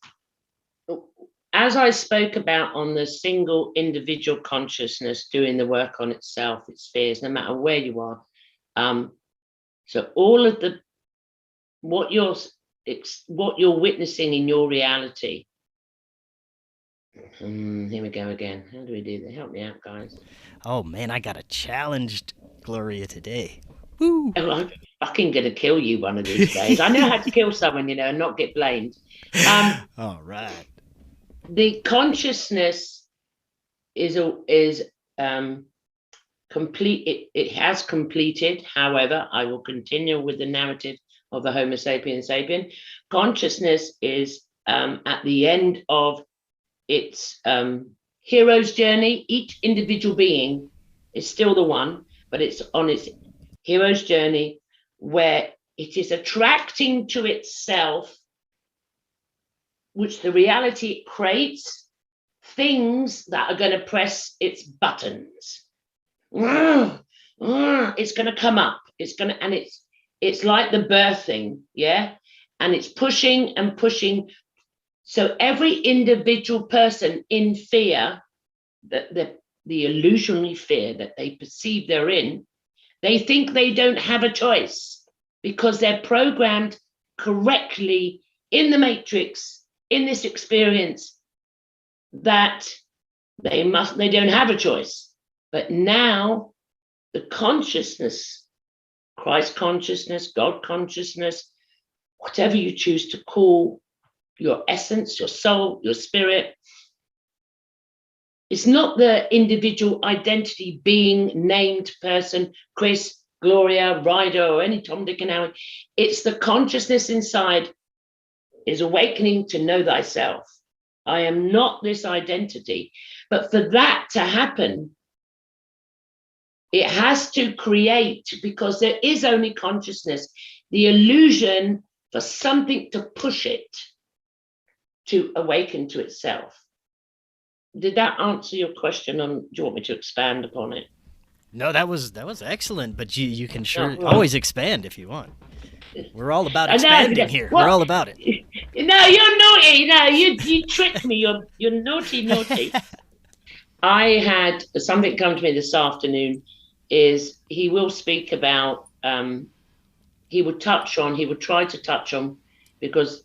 As I spoke about on the single individual consciousness doing the work on itself, its fears, no matter where you are. So all of what you're witnessing in your reality. Here we go again. How do we do that? Help me out, guys. Oh man, I got a challenged Gloria today. Woo! fucking going to kill you one of these days. I know how to kill someone, and not get blamed. All right. The consciousness is complete. It has completed. However, I will continue with the narrative of the Homo sapiens sapien. Consciousness is at the end of its hero's journey. Each individual being is still the one, but it's on its hero's journey where it is attracting to itself, which the reality it creates, things that are going to press its buttons. It's going to come up. And it's like the birthing, yeah? And it's pushing and pushing. So every individual person in fear, the illusionary fear that they perceive they're in, they think they don't have a choice because they're programmed correctly in the matrix, in this experience, that they don't have a choice. But now the consciousness, Christ consciousness, God consciousness, whatever you choose to call your essence, your soul, your spirit, it's not the individual identity being named person, Chris, Gloria, Ryder, or any Tom, Dick, and Harry. It's the consciousness inside is awakening to know thyself. I am not this identity. But for that to happen, it has to create, because there is only consciousness, the illusion for something to push it to awaken to itself. Did that answer your question? Do you want me to expand upon it? No, that was excellent, but you can always expand if you want. We're all about expanding here. We're all about it. No, you're naughty. No, you tricked me. You're naughty. I had something come to me this afternoon. Is he will speak about he would try to touch on, because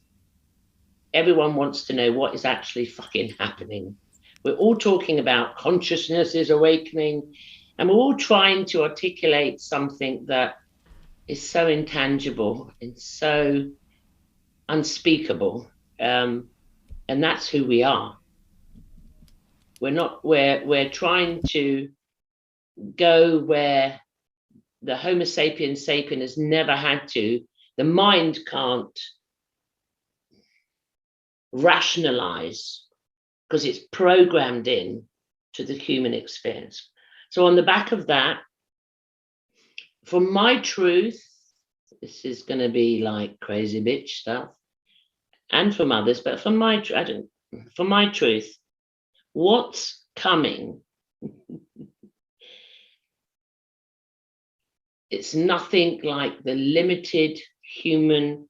everyone wants to know what is actually fucking happening. We're all talking about consciousness is awakening, and we're all trying to articulate something that is so intangible and so unspeakable, and that's who we are. We're trying to go where the Homo sapiens sapien has never had to. The mind can't rationalize because it's programmed in to the human experience. So on the back of that, for my truth, this is going to be like crazy bitch stuff, and from others, but for my truth, what's coming? It's nothing like the limited human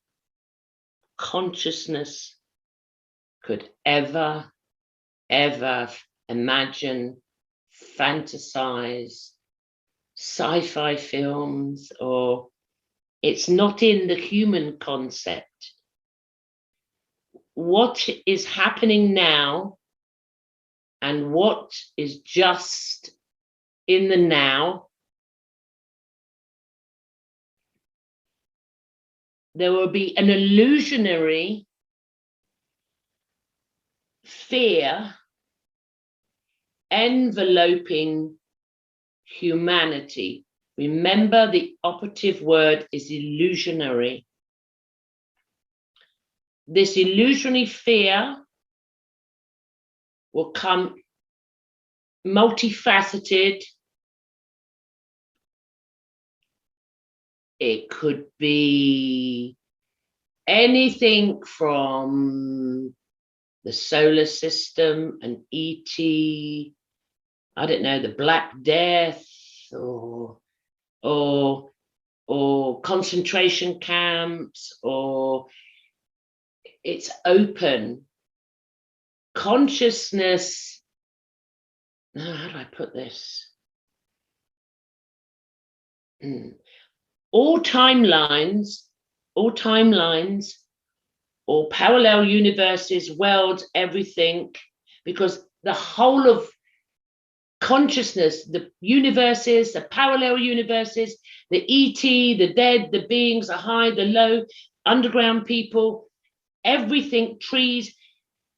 consciousness could ever imagine, fantasize, sci-fi films, or it's not in the human concept. What is happening now and what is just in the now, there will be an illusionary fear enveloping humanity. Remember, the operative word is illusionary. This illusionary fear will come multifaceted. It could be anything from the solar system, an ET, I don't know, the Black Death, or concentration camps, or it's open. Consciousness, how do I put this? All timelines, or parallel universes, worlds, everything, because the whole of consciousness, the universes, the parallel universes, the ET, the dead, the beings, the high, the low, underground people, everything, trees.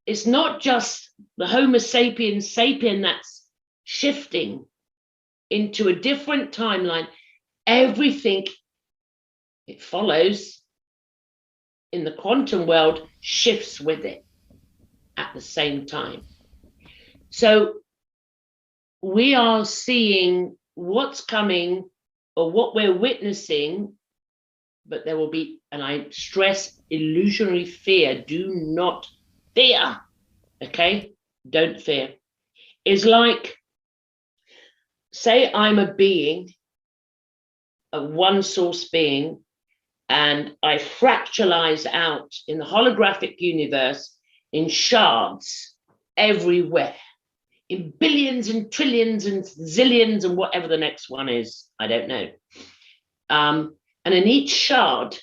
It's not just the Homo sapiens sapien that's shifting into a different timeline. Everything it follows in the quantum world shifts with it at the same time. So we are seeing what's coming or what we're witnessing, but there will be, and I stress, illusionary fear. Do not fear, okay? Don't fear. It's like, say I'm a being, a one source being, and I fractalize out in the holographic universe in shards everywhere, in billions and trillions and zillions and whatever the next one is, I don't know. And in each shard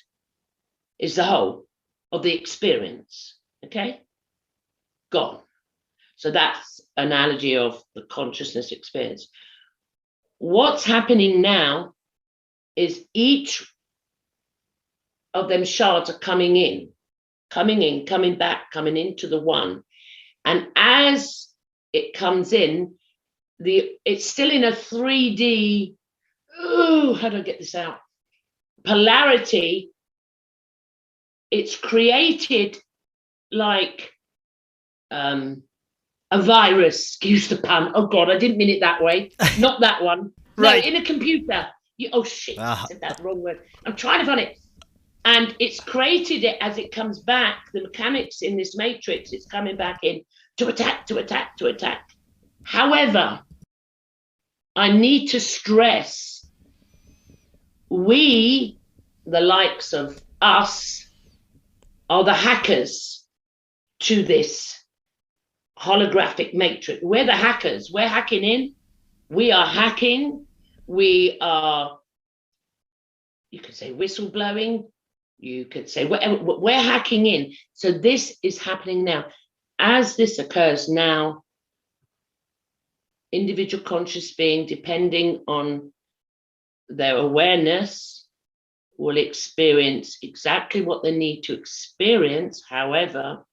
is the whole of the experience, okay? Gone. So that's analogy of the consciousness experience. What's happening now is each of them shards are coming in, coming back, coming into the one. And as it comes in, it's still in a 3D, how do I get this out? Polarity. It's created like a virus, excuse the pun. Oh God, I didn't mean it that way. Not that one. Right. No, in a computer. Oh shit, I said that wrong word. I'm trying to find it. And it's created it as it comes back. The mechanics in this matrix, it's coming back in to attack, to attack, to attack. However, I need to stress, we, the likes of us, are the hackers to this holographic matrix. We're the hackers. We're hacking in. We are hacking. We are, you could say whistleblowing. You could say whatever. We're hacking in. So this is happening now. As this occurs now, individual conscious being, depending on their awareness, will experience exactly what they need to experience. However,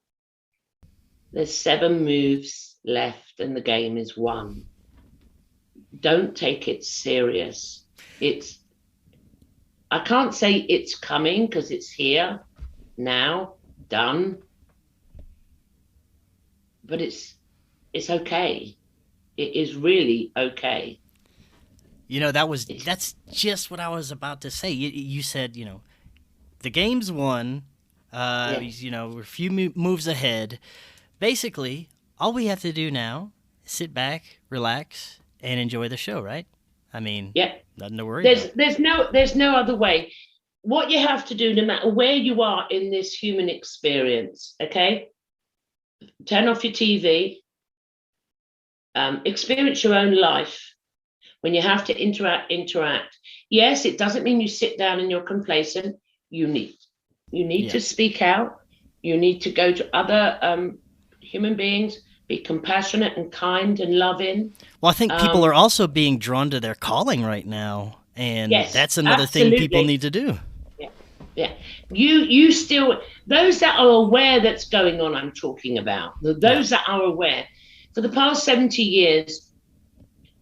there's 7 moves left and the game is won. Don't take it serious. I can't say it's coming because it's here now, done. But it's okay. It is really okay. You know, that's just what I was about to say. You said, the game's won. Yes. We're a few moves ahead. Basically, all we have to do now is sit back, relax, and enjoy the show, right? I mean, nothing to worry about. There's no other way. What you have to do, no matter where you are in this human experience, okay? Turn off your TV. Experience your own life. When you have to interact. Yes, it doesn't mean you sit down and you're complacent. You need to speak out. You need to go to other human beings, be compassionate and kind and loving. Well, I think people are also being drawn to their calling right now, and that's another absolutely. thing people need to do. Yeah. You still, those that are aware that's going on, I'm talking about. Those that are aware. For the past 70 years,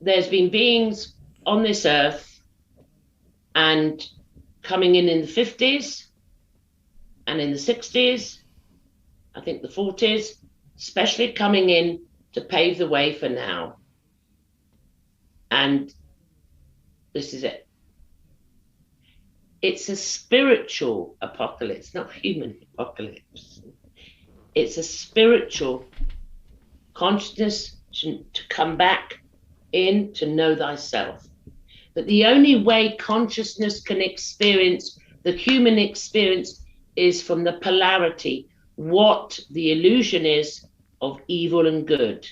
there's been beings on this earth and coming in the 50s and in the 60s, I think the 40s, especially coming in to pave the way for now. And this is it. It's a spiritual apocalypse, not human apocalypse. It's a spiritual consciousness to come back in to know thyself. But the only way consciousness can experience the human experience is from the polarity, what the illusion is of evil and good.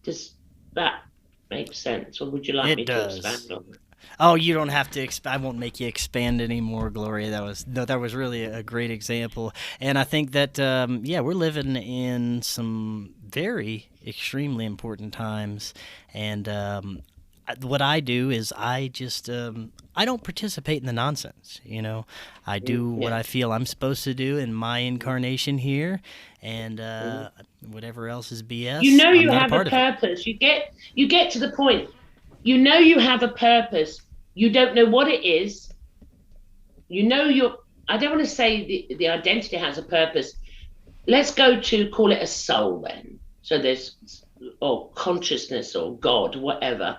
Does that make sense, or would you like me to expand on that? Oh, you don't have to. I won't make you expand anymore, Gloria. That was really a great example, and I think that we're living in some very extremely important times. And what I do is I just I don't participate in the nonsense. I do what I feel I'm supposed to do in my incarnation here, and whatever else is BS. You have a purpose. You get to the point. You have a purpose. You don't know what it is. I don't want to say the identity has a purpose. Let's call it a soul then. So there's, or consciousness or God, whatever,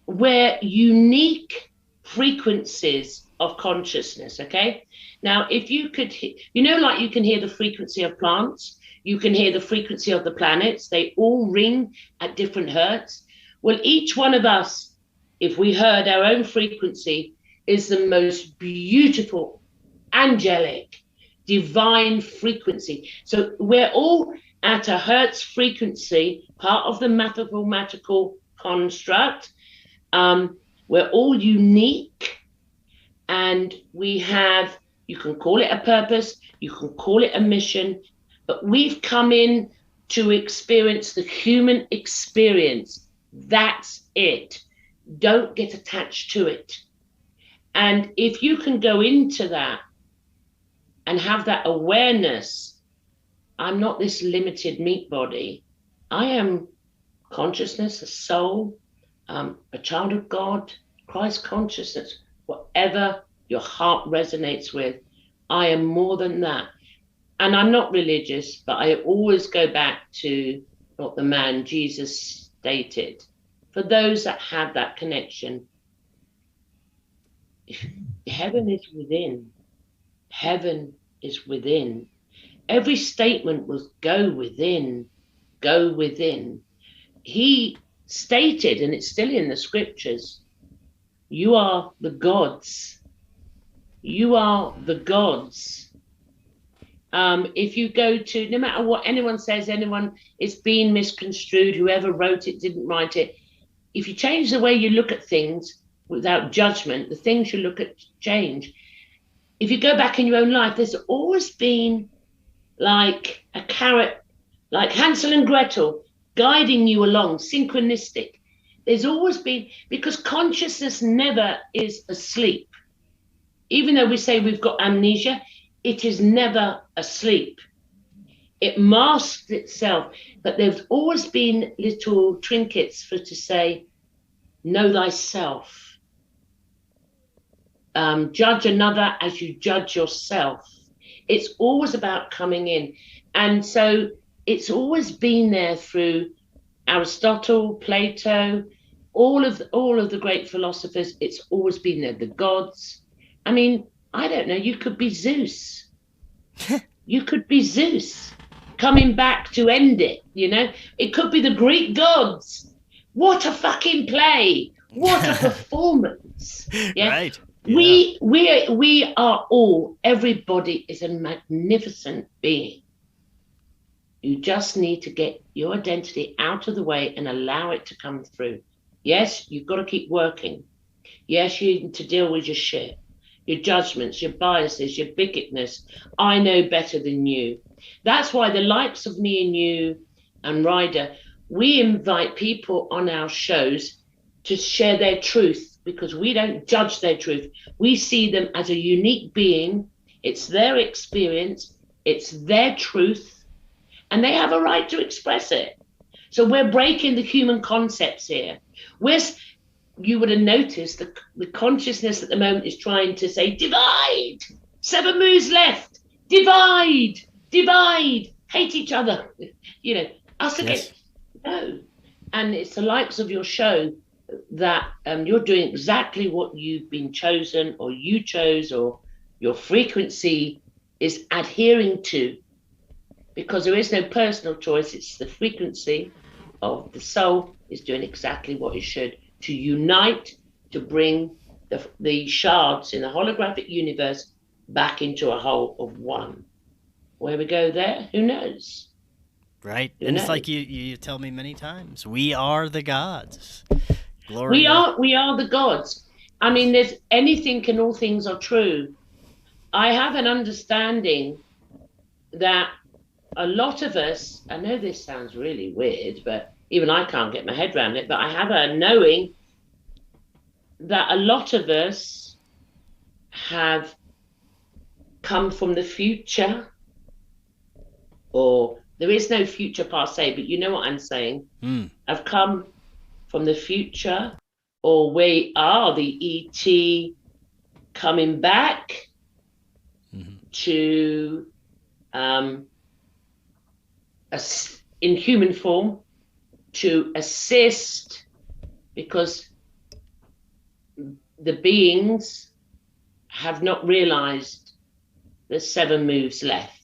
where unique frequencies of consciousness, okay? Now, if you could, like you can hear the frequency of plants, you can hear the frequency of the planets, they all ring at different hertz. Well, each one of us, if we heard our own frequency, is the most beautiful, angelic, divine frequency. So we're all at a hertz frequency, part of the mathematical construct. We're all unique, and we have, you can call it a purpose, you can call it a mission, but we've come in to experience the human experience. That's it. Don't get attached to it. And if you can go into that and have that awareness, I'm not this limited meat body. I am consciousness, a soul, a child of God, Christ consciousness, whatever your heart resonates with. I am more than that. And I'm not religious, but I always go back to what the man Jesus stated. For those that have that connection, heaven is within. Heaven is within. Every statement was go within, go within. He stated, and it's still in the scriptures, you are the gods. You are the gods. If you go to, no matter what anyone says, it's been misconstrued, whoever wrote it didn't write it. If you change the way you look at things without judgment, the things you look at change. If you go back in your own life, there's always been like a carrot, like Hansel and Gretel, guiding you along, synchronistic. There's always been, because consciousness never is asleep. Even though we say we've got amnesia, it is never asleep. It masks itself, but there's always been little trinkets to say, know thyself. Judge another as you judge yourself. It's always about coming in. And so it's always been there through Aristotle, Plato, all of the great philosophers. It's always been there, the gods. I mean, I don't know, you could be Zeus. You could be Zeus coming back to end it, It could be the Greek gods. What a fucking play. What a performance. Yeah? Right. Yeah. We are all, everybody is a magnificent being. You just need to get your identity out of the way and allow it to come through. Yes, you've got to keep working. Yes, you need to deal with your shit, your judgments, your biases, your bigotness. I know better than you. That's why the likes of me and you and Ryder, we invite people on our shows to share their truth, because we don't judge their truth. We see them as a unique being. It's their experience. It's their truth. And they have a right to express it. So we're breaking the human concepts here. You would have noticed the consciousness at the moment is trying to say, divide, 7 moves left, divide, hate each other, us against, no. And it's the likes of your show that you're doing exactly what you've been chosen, or you chose, or your frequency is adhering to, because there is no personal choice. It's the frequency of the soul is doing exactly what it should, to unite, to bring the shards in the holographic universe back into a whole of one. Where we go there, who knows? Right. And it's like you tell me many times, we are the gods. Gloria. We are the gods. I mean, there's anything and all things are true. I have an understanding that a lot of us, I know this sounds really weird, but even I can't get my head around it, but I have a knowing that a lot of us have come from the future, or there is no future per se, but you know what I'm saying. I've come from the future, or we are the ET coming back to in human form to assist, because the beings have not realized the 7 moves left.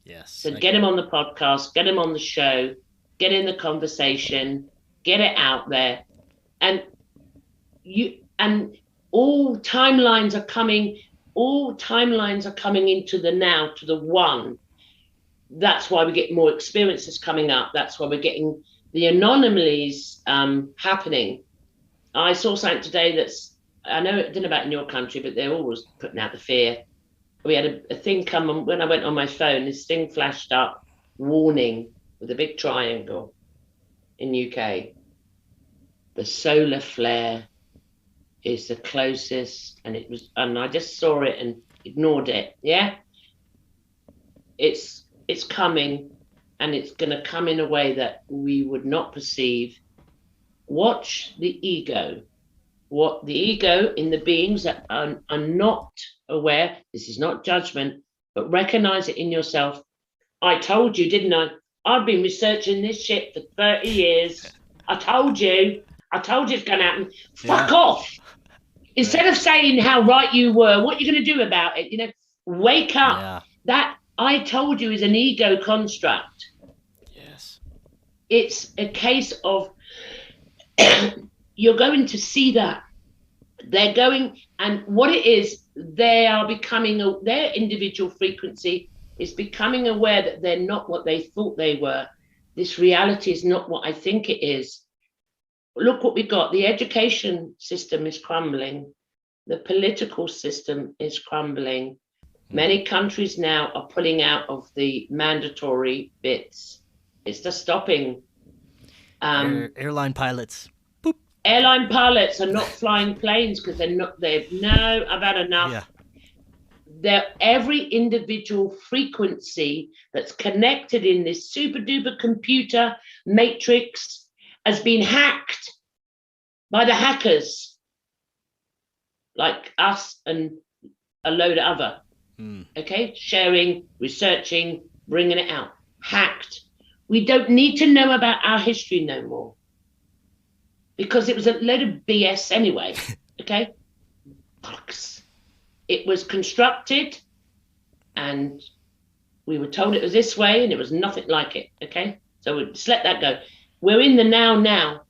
Yes. So get them on the podcast, get them on the show, get in the conversation, get it out there. And all timelines are coming into the now, to the one. That's why we get more experiences coming up. That's why we're getting the anomalies happening. I saw something today that's, I know it didn't about in your country, but they're always putting out the fear. We had a thing come on when I went on my phone. This thing flashed up, warning, with a big triangle in UK. The solar flare is the closest, and I just saw it and ignored it. Yeah, it's coming, and it's going to come in a way that we would not perceive. Watch the ego. What the ego in the beings that are not aware, this is not judgment, but recognize it in yourself. I told you, didn't I? I've been researching this shit for 30 years. I told you it's going to happen. Fuck off. Instead of saying how right you were, what you're going to do about it, wake up. Yeah. That I told you is an ego construct. Yes. It's a case of you're going to see that. They're going, and what it is, they are becoming, their individual frequency is becoming aware that they're not what they thought they were. This reality is not what I think it is. Look what we've got. The education system is crumbling. The political system is crumbling. Many countries now are pulling out of the mandatory bits. It's just stopping. Airline pilots. Airline pilots are not flying planes because I've had enough. Yeah. Every individual frequency that's connected in this super duper computer matrix has been hacked by the hackers, like us and a load of other. Okay, sharing, researching, bringing it out. Hacked. We don't need to know about our history no more, because it was a load of BS anyway. Okay, it was constructed, and we were told it was this way, and it was nothing like it. Okay, so we just let that go. We're in the now,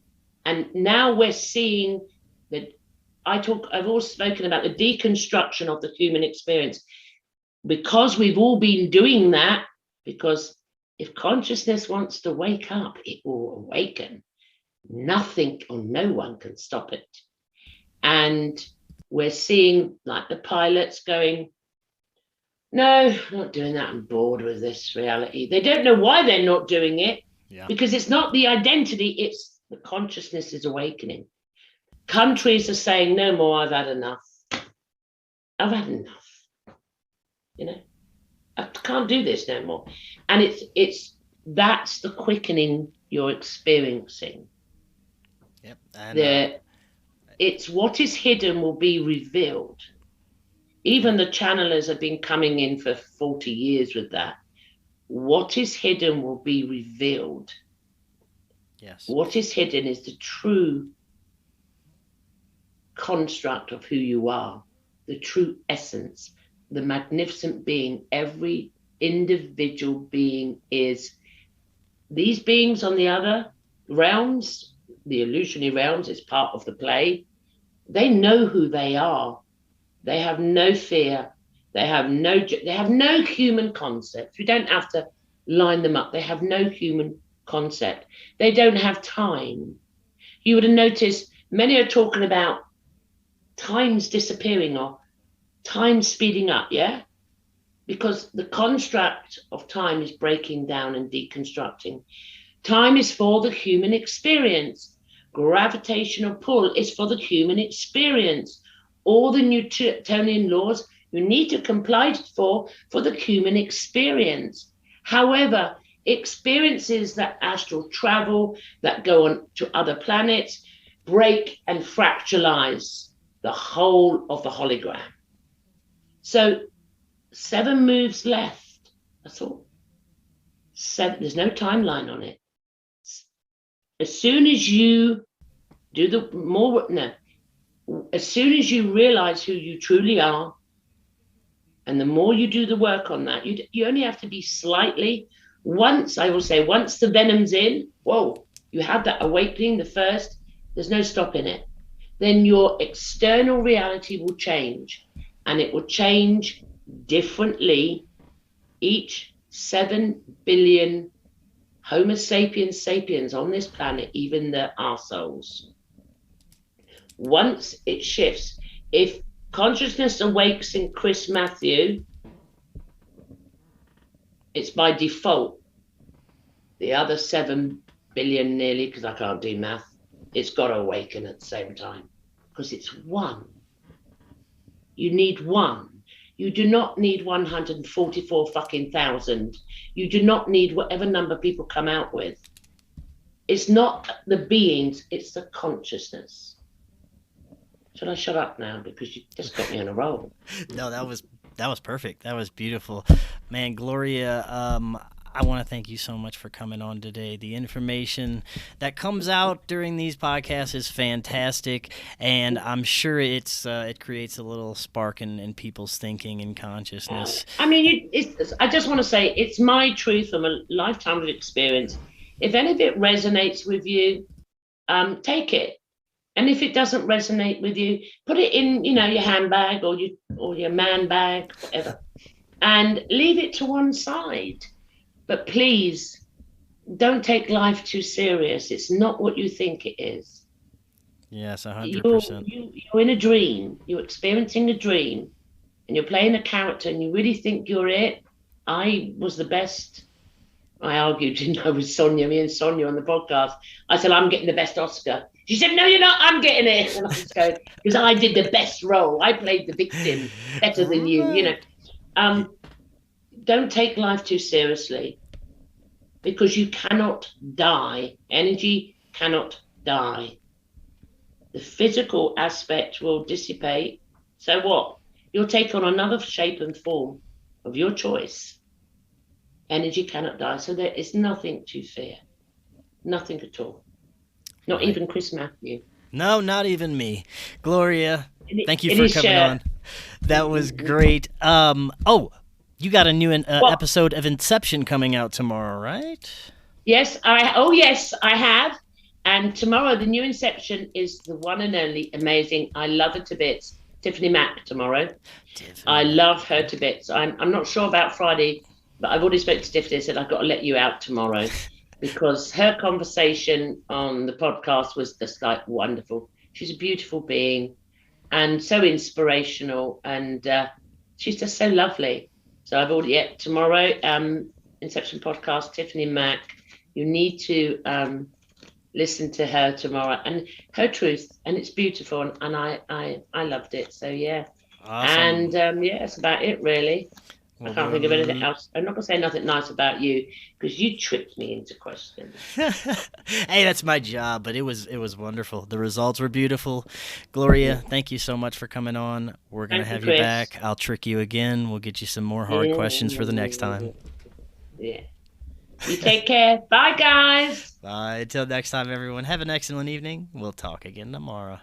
and now we're seeing that. I've always spoken about the deconstruction of the human experience, because we've all been doing that. Because if consciousness wants to wake up, it will awaken. Nothing or no one can stop it. And we're seeing like the pilots going, no, I'm not doing that. I'm bored with this reality. They don't know why they're not doing it, because it's not the identity, it's the consciousness is awakening. Countries are saying, no more, I've had enough. I've had enough. I can't do this no more. And that's the quickening you're experiencing. Yep. And, it's what is hidden will be revealed. Even the channelers have been coming in for 40 years with that. What is hidden will be revealed. Yes. What is hidden is the true construct of who you are, the true essence, the magnificent being. Every individual being is. These beings on the other realms, the illusionary realms, is part of the play. They know who they are. They have no fear. They have no human concepts. We don't have to line them up. They have no human concept. They don't have time. You would have noticed many are talking about time's disappearing or time speeding up, yeah? because the construct of time is breaking down and deconstructing. Time is for the human experience. Gravitational pull is for the human experience. All the Newtonian laws you need to comply for the human experience. However, experiences that astral travel, that go on to other planets, break and fractalize the whole of the hologram. So 7 moves left. That's all. 7. There's no timeline on it. As soon as you do as soon as you realize who you truly are, and the more you do the work on that, you only have to be slightly. Once the venom's in, whoa, you have that awakening, the first, there's no stopping it. Then your external reality will change, and it will change differently. Each 7 billion Homo sapiens on this planet, even the arseholes. Once it shifts, if consciousness awakes in Chris Matthew, it's by default. The other 7 billion nearly, because I can't do math, it's got to awaken at the same time, because it's one. You need one. You do not need 144 fucking thousand. You do not need whatever number people come out with. It's not the beings, it's the consciousness. Should I shut up now? Because you just got me on a roll. No, that was perfect. That was beautiful. Man, Gloria, I want to thank you so much for coming on today. The information that comes out during these podcasts is fantastic, and I'm sure it creates a little spark in people's thinking and consciousness. I mean, I just want to say it's my truth from a lifetime of experience. If any of it resonates with you, take it. And if it doesn't resonate with you, put it in, your handbag or your man bag, whatever, and leave it to one side. But please, don't take life too serious. It's not what you think it is. Yes, 100%. You're in a dream. You're experiencing a dream, and you're playing a character, and you really think you're it. I was the best. I argued, with Sonia, me and Sonia on the podcast. I said, I'm getting the best Oscar. She said, no, you're not. I'm getting it. And I was going, because I did the best role. I played the victim better than you, Don't take life too seriously, because you cannot die. Energy cannot die. The physical aspect will dissipate. So what? You'll take on another shape and form of your choice. Energy cannot die. So there is nothing to fear. Nothing at all. Not even Chris Matthew. No, not even me. Gloria, thank you for coming on. That was great. You got a new episode of Inception coming out tomorrow, right? Yes, I have. And tomorrow, the new Inception is the one and only amazing. I love her to bits. Tiffany Mack tomorrow. I love her to bits. I'm not sure about Friday, but I've already spoken to Tiffany. I said I've got to let you out tomorrow, because her conversation on the podcast was just like wonderful. She's a beautiful being and so inspirational, and she's just so lovely. So I've already tomorrow, Inception Podcast, Tiffany Mack. You need to listen to her tomorrow and her truth, and it's beautiful, and I loved it. So yeah, awesome. And that's about it really. Well, I can't think of anything else. I'm not gonna say nothing nice about you, because you tricked me into questions. Hey, that's my job, but it was wonderful. The results were beautiful. Gloria, thank you so much for coming on. We're gonna have you back. I'll trick you again. We'll get you some more hard questions for the next time. Yeah. You take care. Bye, guys. Bye. Until next time, everyone. Have an excellent evening. We'll talk again tomorrow.